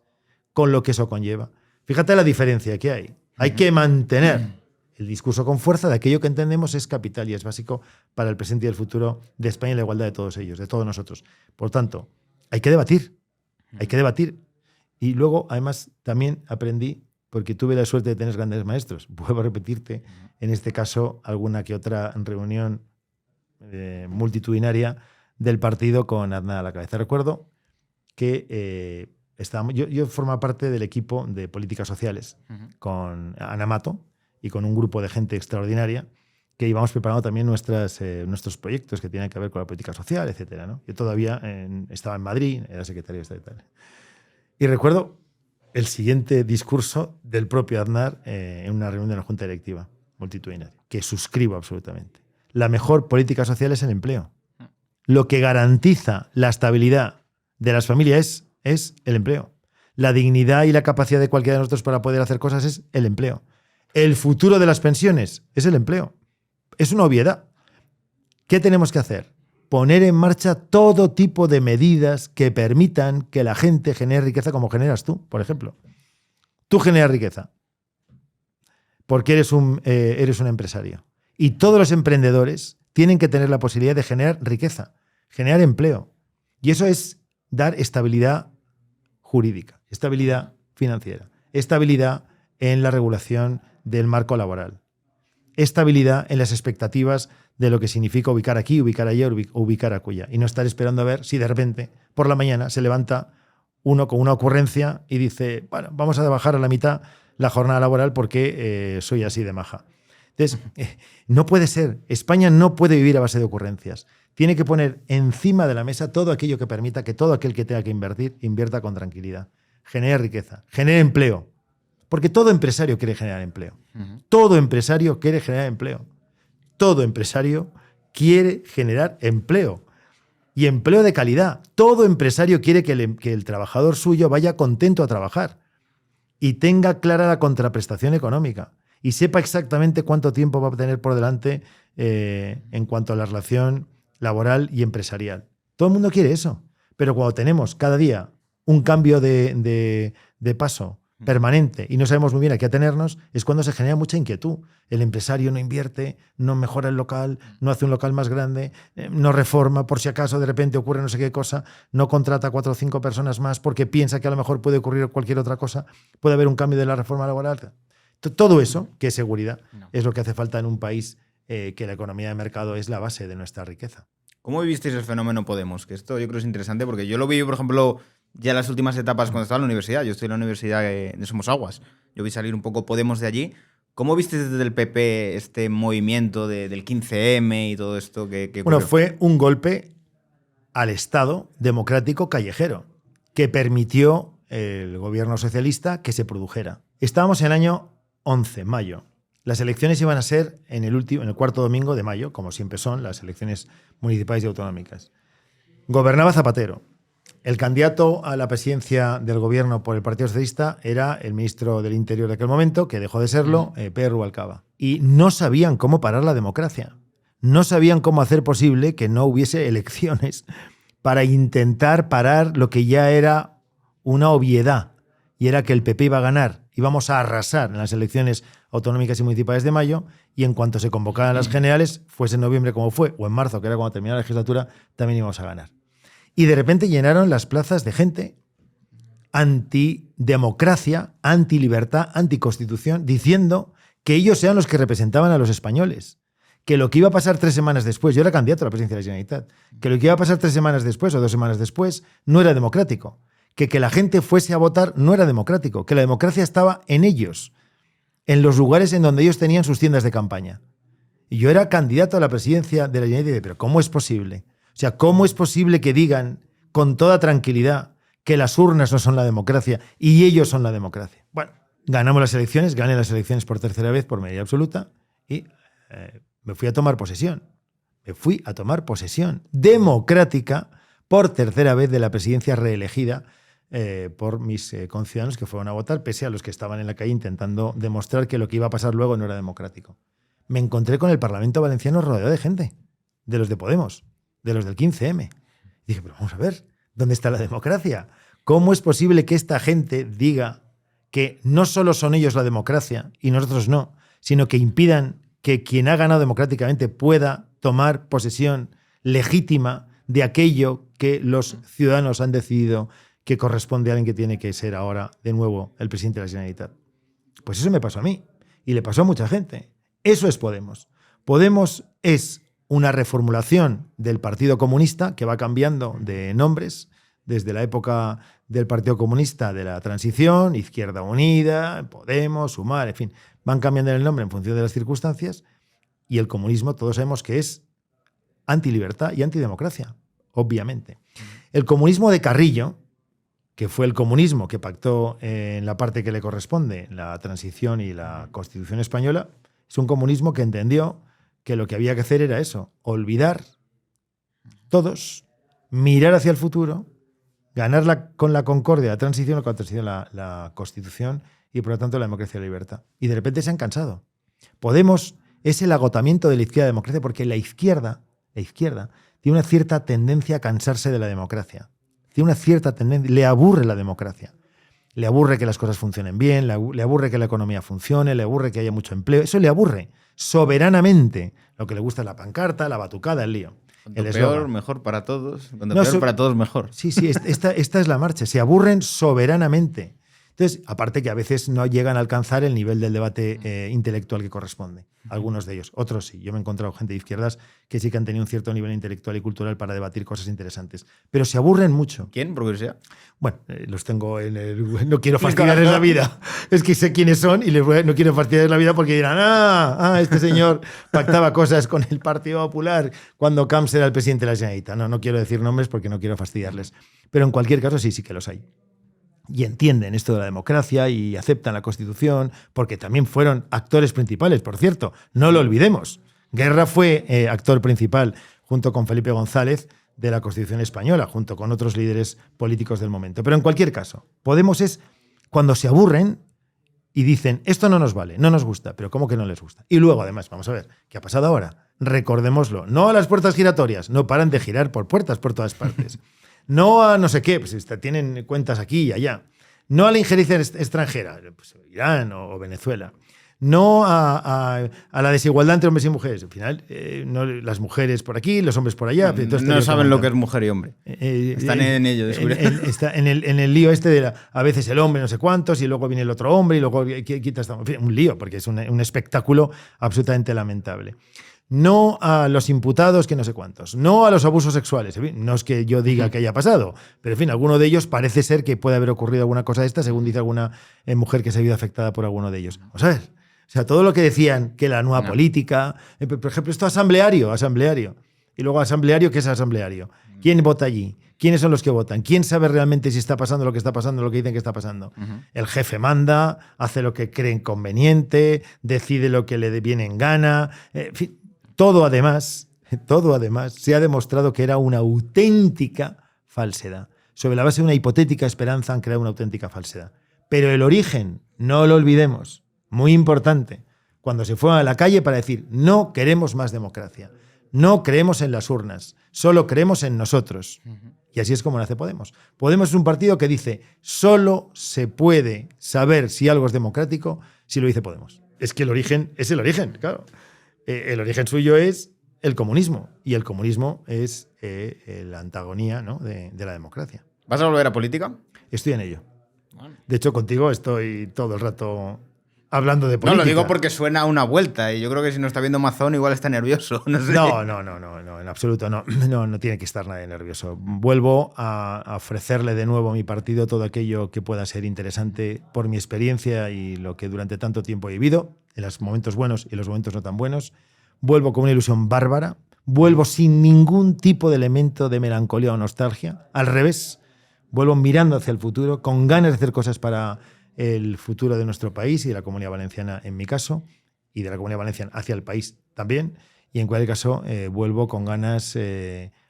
con lo que eso conlleva. Fíjate la diferencia que hay. Hay que mantener el discurso con fuerza de aquello que entendemos es capital y es básico para el presente y el futuro de España y la igualdad de todos ellos, de todos nosotros. Por tanto, hay que debatir. Y luego, además, también aprendí, porque tuve la suerte de tener grandes maestros. Vuelvo a repetirte, en este caso, alguna que otra reunión multitudinaria del partido con Aznar a la cabeza. Recuerdo que yo formaba parte del equipo de políticas sociales con Ana Mato y con un grupo de gente extraordinaria que íbamos preparando también nuestros proyectos que tienen que ver con la política social, etcétera, ¿no? Yo todavía estaba en Madrid, era secretario de Estado y tal. Y recuerdo el siguiente discurso del propio Aznar en una reunión de la Junta Directiva multitudinaria, que suscribo absolutamente. La mejor política social es el empleo. Lo que garantiza la estabilidad de las familias es el empleo. La dignidad y la capacidad de cualquiera de nosotros para poder hacer cosas es el empleo. El futuro de las pensiones es el empleo. Es una obviedad. ¿Qué tenemos que hacer? Poner en marcha todo tipo de medidas que permitan que la gente genere riqueza como generas tú, por ejemplo. Tú generas riqueza porque eres un empresario. Y todos los emprendedores tienen que tener la posibilidad de generar riqueza, generar empleo. Y eso es dar estabilidad jurídica, estabilidad financiera, estabilidad en la regulación del marco laboral, estabilidad en las expectativas de lo que significa ubicar aquí, ubicar allá, ubicar acullá. Y no estar esperando a ver si de repente, por la mañana, se levanta uno con una ocurrencia y dice, bueno, vamos a bajar a la mitad la jornada laboral porque soy así de maja. Entonces, no puede ser. España no puede vivir a base de ocurrencias. Tiene que poner encima de la mesa todo aquello que permita que todo aquel que tenga que invertir, invierta con tranquilidad. Genere riqueza, genere empleo. Porque todo empresario quiere generar empleo. Todo empresario quiere generar empleo. Todo empresario quiere generar empleo. Y empleo de calidad. Todo empresario quiere que el trabajador suyo vaya contento a trabajar y tenga clara la contraprestación económica y sepa exactamente cuánto tiempo va a tener por delante en cuanto a la relación laboral y empresarial. Todo el mundo quiere eso. Pero cuando tenemos cada día un cambio de paso permanente y no sabemos muy bien a qué atenernos, es cuando se genera mucha inquietud. El empresario no invierte, no mejora el local, no hace un local más grande, no reforma por si acaso de repente ocurre no sé qué cosa, no contrata 4 o 5 personas más porque piensa que a lo mejor puede ocurrir cualquier otra cosa, puede haber un cambio de la reforma laboral. Todo eso, que es seguridad, es lo que hace falta en un país que la economía de mercado es la base de nuestra riqueza. ¿Cómo vivisteis el fenómeno Podemos? Que esto yo creo es interesante porque yo lo vi, por ejemplo, ya en las últimas etapas cuando estaba en la universidad. Yo estoy en la Universidad de Somosaguas. Yo vi salir un poco Podemos de allí. ¿Cómo viste desde el PP este movimiento del 15M y todo esto que Bueno, fue un golpe al Estado democrático callejero que permitió el gobierno socialista que se produjera. Estábamos en el año 11, mayo. Las elecciones iban a ser en el cuarto domingo de mayo, como siempre son las elecciones municipales y autonómicas. Gobernaba Zapatero. El candidato a la presidencia del gobierno por el Partido Socialista era el ministro del Interior de aquel momento, que dejó de serlo, Pere Rubalcaba. Y no sabían cómo parar la democracia. No sabían cómo hacer posible que no hubiese elecciones para intentar parar lo que ya era una obviedad. Y era que el PP iba a ganar. Íbamos a arrasar en las elecciones autonómicas y municipales de mayo y en cuanto se convocaran las generales, fuese en noviembre como fue, o en marzo, que era cuando terminaba la legislatura, también íbamos a ganar. Y de repente llenaron las plazas de gente antidemocracia, antilibertad, anticonstitución, diciendo que ellos eran los que representaban a los españoles. Que lo que iba a pasar 3 semanas después, yo era candidato a la presidencia de la Generalitat, que lo que iba a pasar 3 semanas después o 2 semanas después no era democrático. Que la gente fuese a votar no era democrático, que la democracia estaba en ellos, en los lugares en donde ellos tenían sus tiendas de campaña. Y yo era candidato a la presidencia de la Generalitat, pero ¿cómo es posible? O sea, ¿cómo es posible que digan con toda tranquilidad que las urnas no son la democracia y ellos son la democracia? Bueno, ganamos las elecciones, gané las elecciones por 3ª vez por mayoría absoluta y me fui a tomar posesión. Me fui a tomar posesión democrática por 3ª vez de la presidencia reelegida por mis conciudadanos que fueron a votar, pese a los que estaban en la calle intentando demostrar que lo que iba a pasar luego no era democrático. Me encontré con el Parlamento valenciano rodeado de gente, de los de Podemos, de los del 15M. Y dije, pero vamos a ver, ¿dónde está la democracia? ¿Cómo es posible que esta gente diga que no solo son ellos la democracia y nosotros no, sino que impidan que quien ha ganado democráticamente pueda tomar posesión legítima de aquello que los ciudadanos han decidido que corresponde a alguien que tiene que ser ahora de nuevo el presidente de la Generalitat? Pues eso me pasó a mí y le pasó a mucha gente. Eso es Podemos. Podemos es una reformulación del Partido Comunista que va cambiando de nombres desde la época del Partido Comunista de la Transición, Izquierda Unida, Podemos, Sumar, en fin, van cambiando el nombre en función de las circunstancias y el comunismo todos sabemos que es antilibertad y antidemocracia, obviamente. El comunismo de Carrillo, que fue el comunismo que pactó en la parte que le corresponde la transición y la Constitución española, es un comunismo que entendió que lo que había que hacer era eso, olvidar todos, mirar hacia el futuro, ganar con la concordia la transición, con la transición la Constitución y por lo tanto la democracia y la libertad. Y de repente se han cansado. Podemos es el agotamiento de la izquierda democracia porque la izquierda tiene una cierta tendencia a cansarse de la democracia. Tiene una cierta tendencia, le aburre la democracia. Le aburre que las cosas funcionen bien, le aburre que la economía funcione, le aburre que haya mucho empleo. Eso le aburre soberanamente. Lo que le gusta es la pancarta, la batucada, el lío. Cuanto peor, mejor para todos. Cuanto peor para todos, mejor. Sí, esta es la marcha. Se aburren soberanamente. Entonces, aparte que a veces no llegan a alcanzar el nivel del debate intelectual que corresponde. Algunos de ellos. Otros sí. Yo me he encontrado gente de izquierdas que sí que han tenido un cierto nivel intelectual y cultural para debatir cosas interesantes. Pero se aburren mucho. ¿Quién, por curiosidad? Bueno, los tengo en el... No quiero fastidiarles la vida. Es que sé quiénes son y no quiero fastidiarles la vida porque dirán este señor pactaba cosas con el Partido Popular cuando Camps era el presidente de la Generalitat. No quiero decir nombres porque no quiero fastidiarles. Pero en cualquier caso sí que los hay. Y entienden esto de la democracia y aceptan la Constitución, porque también fueron actores principales, por cierto, no lo olvidemos. Guerra fue actor principal, junto con Felipe González, de la Constitución española, junto con otros líderes políticos del momento. Pero en cualquier caso, Podemos es cuando se aburren y dicen, esto no nos vale, no nos gusta, pero ¿cómo que no les gusta? Y luego, además, vamos a ver, ¿qué ha pasado ahora? Recordémoslo, no a las puertas giratorias, no paran de girar por puertas por todas partes. No a no sé qué, pues tienen cuentas aquí y allá. No a la injerencia extranjera, pues Irán o Venezuela. No a la desigualdad entre hombres y mujeres. Al final, no, las mujeres por aquí, los hombres por allá. No saben lo que es mujer y hombre. Están en ello. Está en el lío de a veces el hombre no sé cuántos y luego viene el otro hombre y luego quitas... Un lío, porque es un espectáculo absolutamente lamentable. No a los imputados que no sé cuántos, no a los abusos sexuales. En fin, no es que yo diga que haya pasado, pero en fin, alguno de ellos parece ser que puede haber ocurrido alguna cosa de esta, según dice alguna mujer que se ha visto afectada por alguno de ellos. Vamos a ver, o sea, todo lo que decían, que la nueva política, por ejemplo, esto asambleario. Y luego asambleario, ¿qué es asambleario? ¿Quién vota allí? ¿Quiénes son los que votan? ¿Quién sabe realmente si está pasando lo que está pasando, lo que dicen que está pasando? El jefe manda, hace lo que cree conveniente, decide lo que le viene en gana, en fin. Todo además, se ha demostrado que era una auténtica falsedad. Sobre la base de una hipotética esperanza han creado una auténtica falsedad. Pero el origen, no lo olvidemos, muy importante, cuando se fue a la calle para decir no queremos más democracia, no creemos en las urnas, solo creemos en nosotros. Y así es como nace Podemos. Podemos es un partido que dice solo se puede saber si algo es democrático si lo dice Podemos. Es que el origen es el origen, claro. El origen suyo es el comunismo y el comunismo es la antagonía, ¿no? de la democracia. ¿Vas a volver a política? Estoy en ello. Bueno. De hecho, contigo estoy todo el rato hablando de política. No, lo digo porque suena a una vuelta y yo creo que si no está viendo Mazón igual está nervioso. No sé. No, en absoluto no tiene que estar nadie nervioso. Vuelvo a ofrecerle de nuevo a mi partido todo aquello que pueda ser interesante por mi experiencia y lo que durante tanto tiempo he vivido, en los momentos buenos y los momentos no tan buenos. Vuelvo con una ilusión bárbara, vuelvo sin ningún tipo de elemento de melancolía o nostalgia, al revés, vuelvo mirando hacia el futuro, con ganas de hacer cosas para el futuro de nuestro país y de la Comunidad Valenciana en mi caso, y de la Comunidad Valenciana hacia el país también, y en cualquier caso vuelvo con ganas,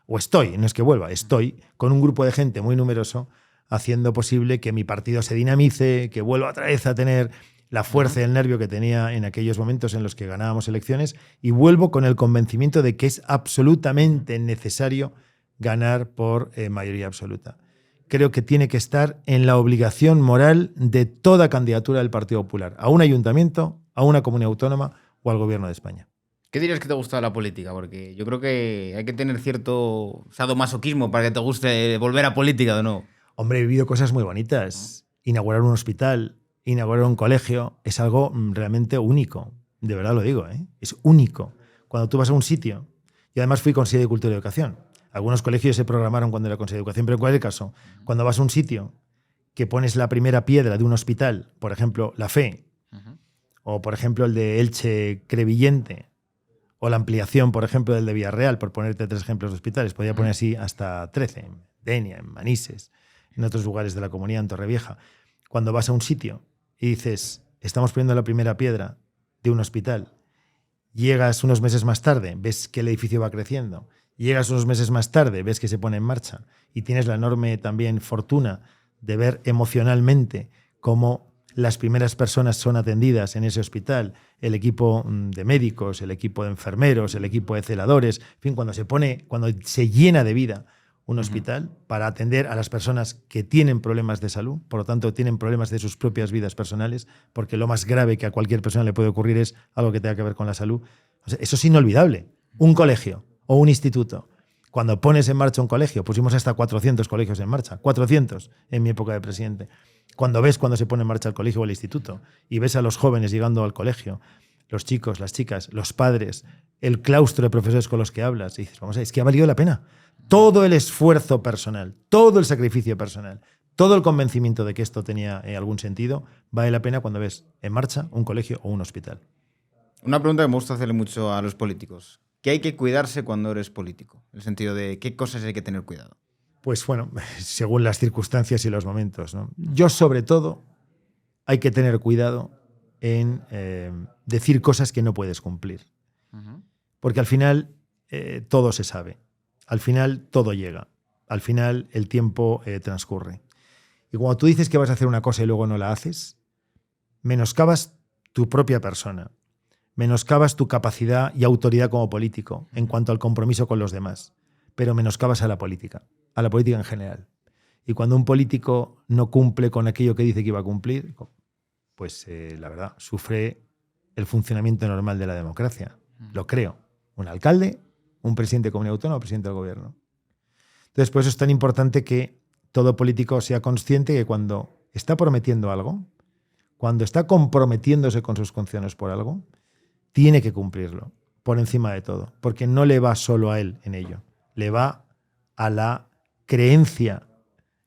o estoy, no es que vuelva, estoy con un grupo de gente muy numeroso haciendo posible que mi partido se dinamice, que vuelva otra vez a tener la fuerza y el nervio que tenía en aquellos momentos en los que ganábamos elecciones, y vuelvo con el convencimiento de que es absolutamente necesario ganar por mayoría absoluta. Creo que tiene que estar en la obligación moral de toda candidatura del Partido Popular, a un ayuntamiento, a una comunidad autónoma o al gobierno de España. ¿Qué dirías que te gusta de la política? Porque yo creo que hay que tener cierto sadomasoquismo para que te guste volver a política de nuevo. Hombre, he vivido cosas muy bonitas. Inaugurar un hospital, inaugurar un colegio es algo realmente único. De verdad lo digo, ¿eh? Es único. Cuando tú vas a un sitio, y además fui Consejo de Cultura y Educación. Algunos colegios se programaron cuando era Consejo de Educación, pero en cualquier caso, cuando vas a un sitio que pones la primera piedra de un hospital, por ejemplo, La Fe, o por ejemplo el de Elche Crevillente, o la ampliación, por ejemplo, del de Villarreal, por ponerte 3 ejemplos de hospitales, podría poner así hasta 13, en Denia, en Manises, en otros lugares de la comunidad, en Torrevieja. Cuando vas a un sitio y dices, estamos poniendo la primera piedra de un hospital, llegas unos meses más tarde, ves que el edificio va creciendo, llegas unos meses más tarde, ves que se pone en marcha y tienes la enorme también fortuna de ver emocionalmente cómo las primeras personas son atendidas en ese hospital, el equipo de médicos, el equipo de enfermeros, el equipo de celadores, en fin, cuando se llena de vida un hospital para atender a las personas que tienen problemas de salud, por lo tanto tienen problemas de sus propias vidas personales, porque lo más grave que a cualquier persona le puede ocurrir es algo que tenga que ver con la salud. O sea, eso es inolvidable. Un colegio o un instituto. Cuando pones en marcha un colegio, pusimos hasta 400 colegios en marcha, 400 en mi época de presidente. Cuando se pone en marcha el colegio o el instituto y ves a los jóvenes llegando al colegio, los chicos, las chicas, los padres, el claustro de profesores con los que hablas, y dices, vamos a ver, es que ha valido la pena. Todo el esfuerzo personal, todo el sacrificio personal, todo el convencimiento de que esto tenía algún sentido, vale la pena cuando ves en marcha un colegio o un hospital. Una pregunta que me gusta hacerle mucho a los políticos. ¿Qué hay que cuidarse cuando eres político? En el sentido de qué cosas hay que tener cuidado. Pues bueno, según las circunstancias y los momentos, ¿no? Yo, sobre todo, hay que tener cuidado en decir cosas que no puedes cumplir. Porque al final todo se sabe. Al final todo llega. Al final el tiempo transcurre. Y cuando tú dices que vas a hacer una cosa y luego no la haces, menoscabas tu propia persona. Menoscabas tu capacidad y autoridad como político en cuanto al compromiso con los demás. Pero menoscabas a la política en general. Y cuando un político no cumple con aquello que dice que iba a cumplir, pues la verdad, sufre el funcionamiento normal de la democracia. Lo creo. Un alcalde, un presidente de comunidad autónoma o presidente del gobierno. Entonces, por eso es tan importante que todo político sea consciente que cuando está prometiendo algo, cuando está comprometiéndose con sus funciones por algo, tiene que cumplirlo por encima de todo, porque no le va solo a él en ello, le va a la creencia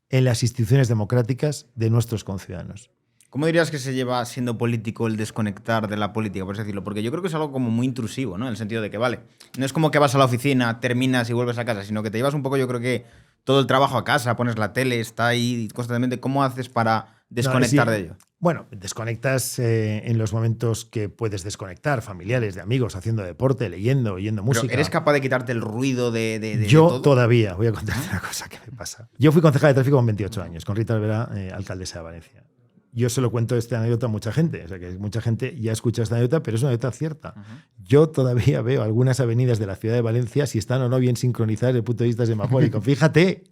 en las instituciones democráticas de nuestros conciudadanos. ¿Cómo dirías que se lleva siendo político el desconectar de la política, por así decirlo? Porque yo creo que es algo como muy intrusivo, ¿no? En el sentido de que, vale, no es como que vas a la oficina, terminas y vuelves a casa, sino que te llevas un poco, yo creo que todo el trabajo a casa, pones la tele, está ahí constantemente. ¿Cómo haces para desconectar de ello? Bueno, desconectas en los momentos que puedes desconectar, familiares, de amigos, haciendo deporte, leyendo, oyendo música. ¿Pero eres capaz de quitarte el ruido de Yo todo? Todavía, voy a contarte una cosa que me pasa. Yo fui concejal de tráfico con 28 años, con Rita Alvera, alcaldesa de Valencia. Yo se lo cuento esta anécdota a mucha gente, o sea que mucha gente ya escucha esta anécdota, pero es una anécdota cierta. Yo todavía veo algunas avenidas de la ciudad de Valencia si están o no bien sincronizadas desde el punto de vista semafórico. Fíjate.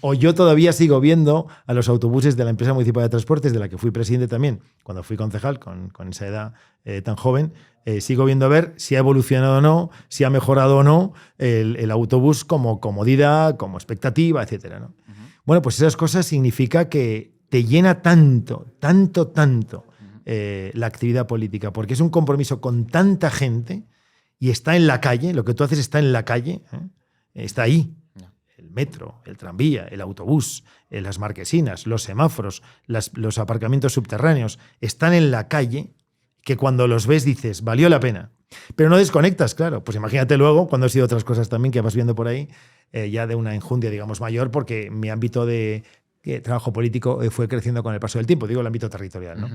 O yo todavía sigo viendo a los autobuses de la empresa municipal de transportes, de la que fui presidente también, cuando fui concejal, con esa edad tan joven, sigo viendo a ver si ha evolucionado o no, si ha mejorado o no el autobús como comodidad, como expectativa, etcétera, ¿no? Bueno, pues esas cosas significa que te llena tanto la actividad política, porque es un compromiso con tanta gente y está en la calle, lo que tú haces está en la calle, está ahí. El metro, el tranvía, el autobús, las marquesinas, los semáforos, los aparcamientos subterráneos, están en la calle, que cuando los ves dices, valió la pena. Pero no desconectas, claro. Pues imagínate luego, cuando han sido otras cosas también que vas viendo por ahí, ya de una enjundia, digamos, mayor, porque mi ámbito de trabajo político fue creciendo con el paso del tiempo, digo el ámbito territorial, ¿no?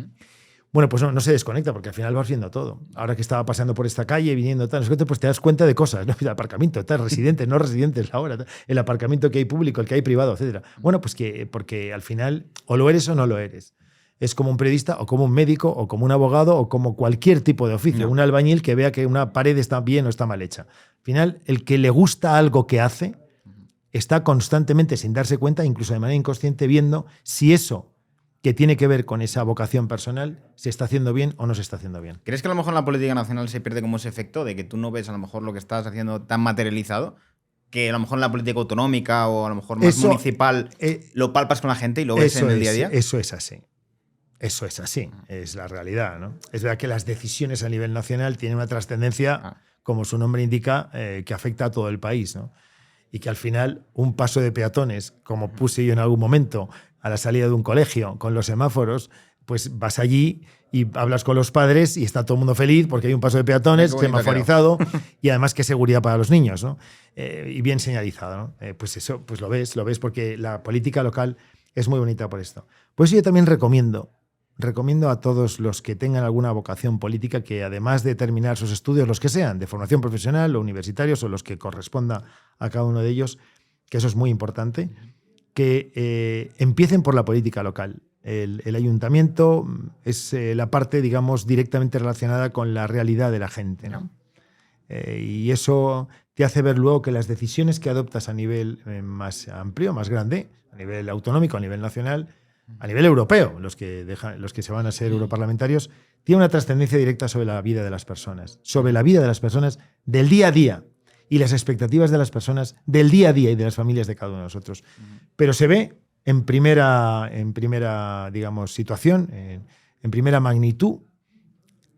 Bueno, pues no se desconecta, porque al final vas viendo todo. Ahora que estaba pasando por esta calle, viniendo tal, pues te das cuenta de cosas, ¿no? El aparcamiento, tal, residentes, no residentes, la hora, el aparcamiento que hay público, el que hay privado, etcétera. Bueno, pues porque al final o lo eres o no lo eres. Es como un periodista o como un médico o como un abogado o como cualquier tipo de oficio. No. Un albañil que vea que una pared está bien o está mal hecha. Al final, el que le gusta algo que hace está constantemente, sin darse cuenta, incluso de manera inconsciente, viendo si eso que tiene que ver con esa vocación personal se está haciendo bien o no se está haciendo bien. ¿Crees que a lo mejor en la política nacional se pierde como ese efecto de que tú no ves a lo mejor lo que estás haciendo tan materializado, que a lo mejor en la política autonómica o a lo mejor más municipal lo palpas con la gente y lo ves en el día a día? Eso es así. Eso es así, es la realidad, ¿no? Es verdad que las decisiones a nivel nacional tienen una trascendencia, como su nombre indica, que afecta a todo el país, ¿no? Y que al final un paso de peatones, como puse yo en algún momento a la salida de un colegio con los semáforos, pues vas allí y hablas con los padres y está todo el mundo feliz porque hay un paso de peatones semaforizado y además qué seguridad para los niños, ¿no? Y bien señalizado, ¿no? Pues eso, pues lo ves porque la política local es muy bonita por esto. Pues yo también recomiendo a todos los que tengan alguna vocación política que además de terminar sus estudios, los que sean, de formación profesional o universitarios o los que corresponda a cada uno de ellos, que eso es muy importante, que empiecen por la política local. El ayuntamiento es la parte, digamos, directamente relacionada con la realidad de la gente, ¿no? Y eso te hace ver luego que las decisiones que adoptas a nivel más amplio, más grande, a nivel autonómico, a nivel nacional, a nivel europeo, los que se van a ser europarlamentarios, tiene una trascendencia directa sobre la vida de las personas, sobre la vida de las personas del día a día y las expectativas de las personas del día a día y de las familias de cada uno de nosotros. Pero se ve en primera digamos, situación, en primera magnitud,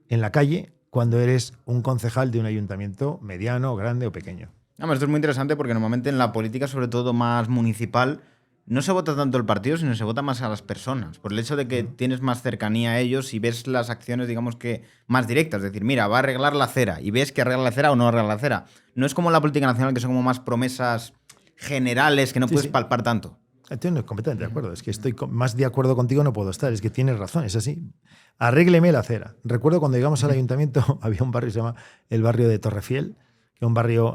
en la calle, cuando eres un concejal de un ayuntamiento mediano, grande o pequeño. Esto es muy interesante porque normalmente en la política, sobre todo más municipal, no se vota tanto el partido, sino se vota más a las personas. Por el hecho de que tienes más cercanía a ellos y ves las acciones, digamos que más directas. Es decir, mira, va a arreglar la acera y ves que arregla la acera o no arregla la acera. No es como la política nacional, que son como más promesas generales que no puedes palpar tanto. Estoy completamente de acuerdo. Es que estoy más de acuerdo contigo no puedo estar. Es que tienes razón, es así. Arrégleme la acera. Recuerdo cuando llegamos al ayuntamiento, había un barrio que se llama el barrio de Torrefiel, que es un barrio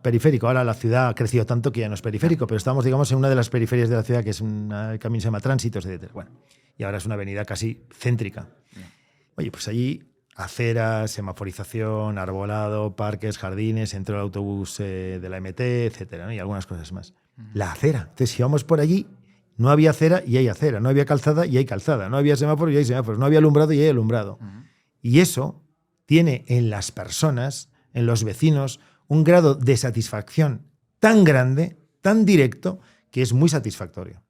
periférico. Ahora la ciudad ha crecido tanto que ya no es periférico, pero estamos, digamos, en una de las periferias de la ciudad, que es un camino que se llama Tránsitos, etc. Bueno, y ahora es una avenida casi céntrica. Oye, pues allí aceras, semaforización, arbolado, parques, jardines, entró el autobús de la MT, etcétera, ¿no? Y algunas cosas más. La acera. Entonces, si vamos por allí, no había acera y hay acera, no había calzada y hay calzada, no había semáforos y hay semáforos, no había alumbrado y hay alumbrado. Y eso tiene en las personas, en los vecinos, un grado de satisfacción tan grande, tan directo, que es muy satisfactorio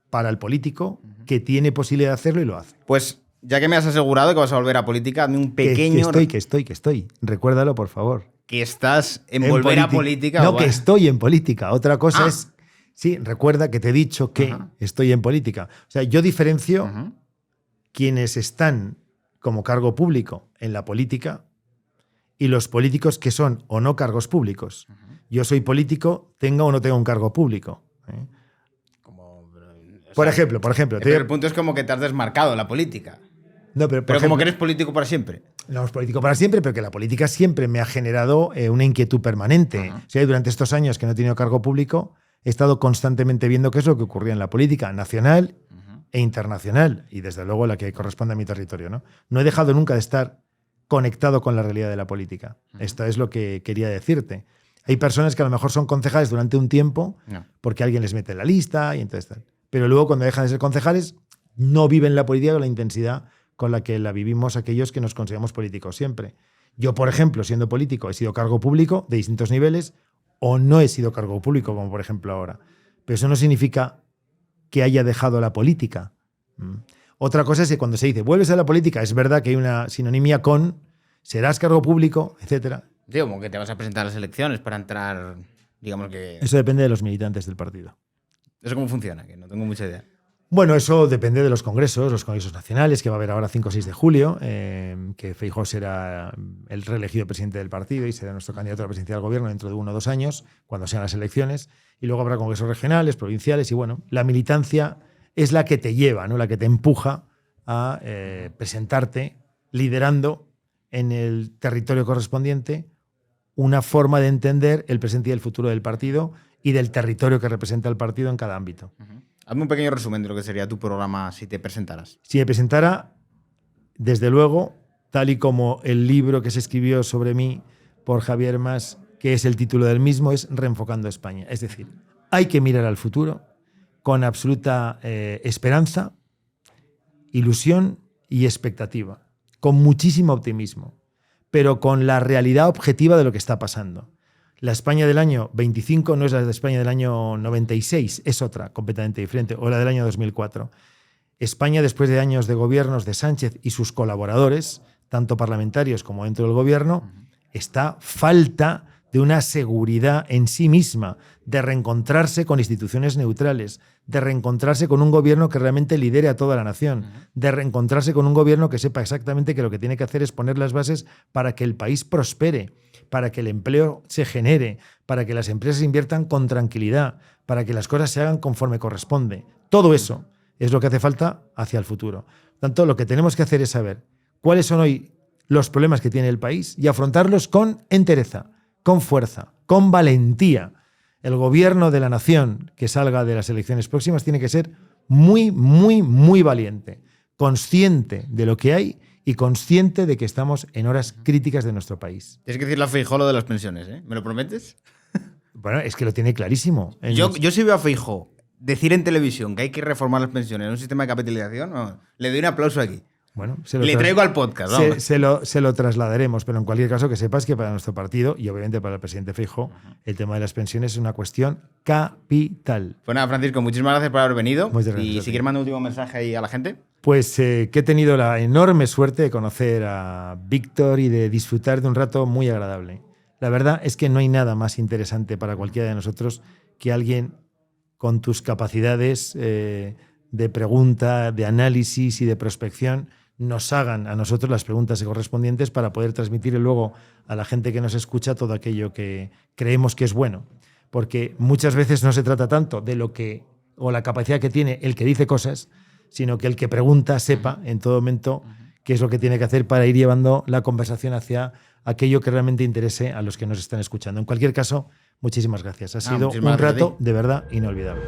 para el político que tiene posibilidad de hacerlo y lo hace. Pues ya que me has asegurado que vas a volver a política, hazme un pequeño... Que estoy. Recuérdalo, por favor. Que estás en volver a política. No, que estoy en política. Otra cosa es... Sí, recuerda que te he dicho que estoy en política. O sea, yo diferencio quienes están como cargo público en la política y los políticos que son o no cargos públicos. Yo soy político, tenga o no tenga un cargo público. Por ejemplo. Pero el punto es como que te has desmarcado la política. No, pero ejemplo, como que eres político para siempre. No es político para siempre, pero que la política siempre me ha generado una inquietud permanente. O sea, durante estos años que no he tenido cargo público, he estado constantemente viendo qué es lo que ocurría en la política nacional e internacional, y desde luego la que corresponde a mi territorio, ¿no? No he dejado nunca de estar conectado con la realidad de la política. Esto es lo que quería decirte. Hay personas que a lo mejor son concejales durante un tiempo porque alguien les mete en la lista y entonces tal. Pero luego cuando dejan de ser concejales no viven la política con la intensidad con la que la vivimos aquellos que nos consideramos políticos siempre. Yo, por ejemplo, siendo político, he sido cargo público de distintos niveles o no he sido cargo público, como por ejemplo ahora. Pero eso no significa que haya dejado la política. Otra cosa es que cuando se dice, vuelves a la política, es verdad que hay una sinonimia con serás cargo público, etcétera. Digo, como que te vas a presentar a las elecciones para entrar, digamos que... Eso depende de los militantes del partido. ¿Eso cómo funciona? Que no tengo mucha idea. Bueno, eso depende de los congresos nacionales, que va a haber ahora 5 o 6 de julio, que Feijóo será el reelegido presidente del partido y será nuestro candidato a la presidencia del gobierno dentro de 1 o 2 años, cuando sean las elecciones. Y luego habrá congresos regionales, provinciales, y bueno, la militancia es la que te lleva, ¿no? La que te empuja a presentarte liderando en el territorio correspondiente una forma de entender el presente y el futuro del partido y del territorio que representa el partido en cada ámbito. Hazme un pequeño resumen de lo que sería tu programa si te presentaras. Si me presentara, desde luego, tal y como el libro que se escribió sobre mí por Javier Mas, que es el título del mismo, es Reenfocando España. Es decir, hay que mirar al futuro con absoluta esperanza, ilusión y expectativa, con muchísimo optimismo, pero con la realidad objetiva de lo que está pasando. La España del año 25 no es la de España del año 96, es otra, completamente diferente, o la del año 2004. España, después de años de gobiernos de Sánchez y sus colaboradores, tanto parlamentarios como dentro del gobierno, está falta de una seguridad en sí misma, de reencontrarse con instituciones neutrales, de reencontrarse con un gobierno que realmente lidere a toda la nación, de reencontrarse con un gobierno que sepa exactamente que lo que tiene que hacer es poner las bases para que el país prospere, para que el empleo se genere, para que las empresas inviertan con tranquilidad, para que las cosas se hagan conforme corresponde. Todo eso es lo que hace falta hacia el futuro. Por tanto, lo que tenemos que hacer es saber cuáles son hoy los problemas que tiene el país y afrontarlos con entereza, con fuerza, con valentía. El gobierno de la nación que salga de las elecciones próximas tiene que ser muy, muy, muy valiente, consciente de lo que hay y consciente de que estamos en horas críticas de nuestro país. Tienes que decirle a Feijóo lo de las pensiones, ¿eh? ¿Me lo prometes? Bueno, es que lo tiene clarísimo. Yo sí veo a Feijóo decir en televisión que hay que reformar las pensiones en un sistema de capitalización, no, le doy un aplauso aquí. Bueno, le traigo al podcast. Se lo trasladaremos, pero en cualquier caso que sepas que para nuestro partido y obviamente para el presidente Feijóo, el tema de las pensiones es una cuestión capital. Pues nada, Francisco, muchísimas gracias por haber venido. Muchas gracias. Y si quieres mandar un último mensaje ahí a la gente. Pues que he tenido la enorme suerte de conocer a Víctor y de disfrutar de un rato muy agradable. La verdad es que no hay nada más interesante para cualquiera de nosotros que alguien con tus capacidades de pregunta, de análisis y de prospección nos hagan a nosotros las preguntas correspondientes para poder transmitir luego a la gente que nos escucha todo aquello que creemos que es bueno. Porque muchas veces no se trata tanto de lo que o la capacidad que tiene el que dice cosas, sino que el que pregunta sepa en todo momento qué es lo que tiene que hacer para ir llevando la conversación hacia aquello que realmente interese a los que nos están escuchando. En cualquier caso, muchísimas gracias. Ha sido un rato de verdad inolvidable.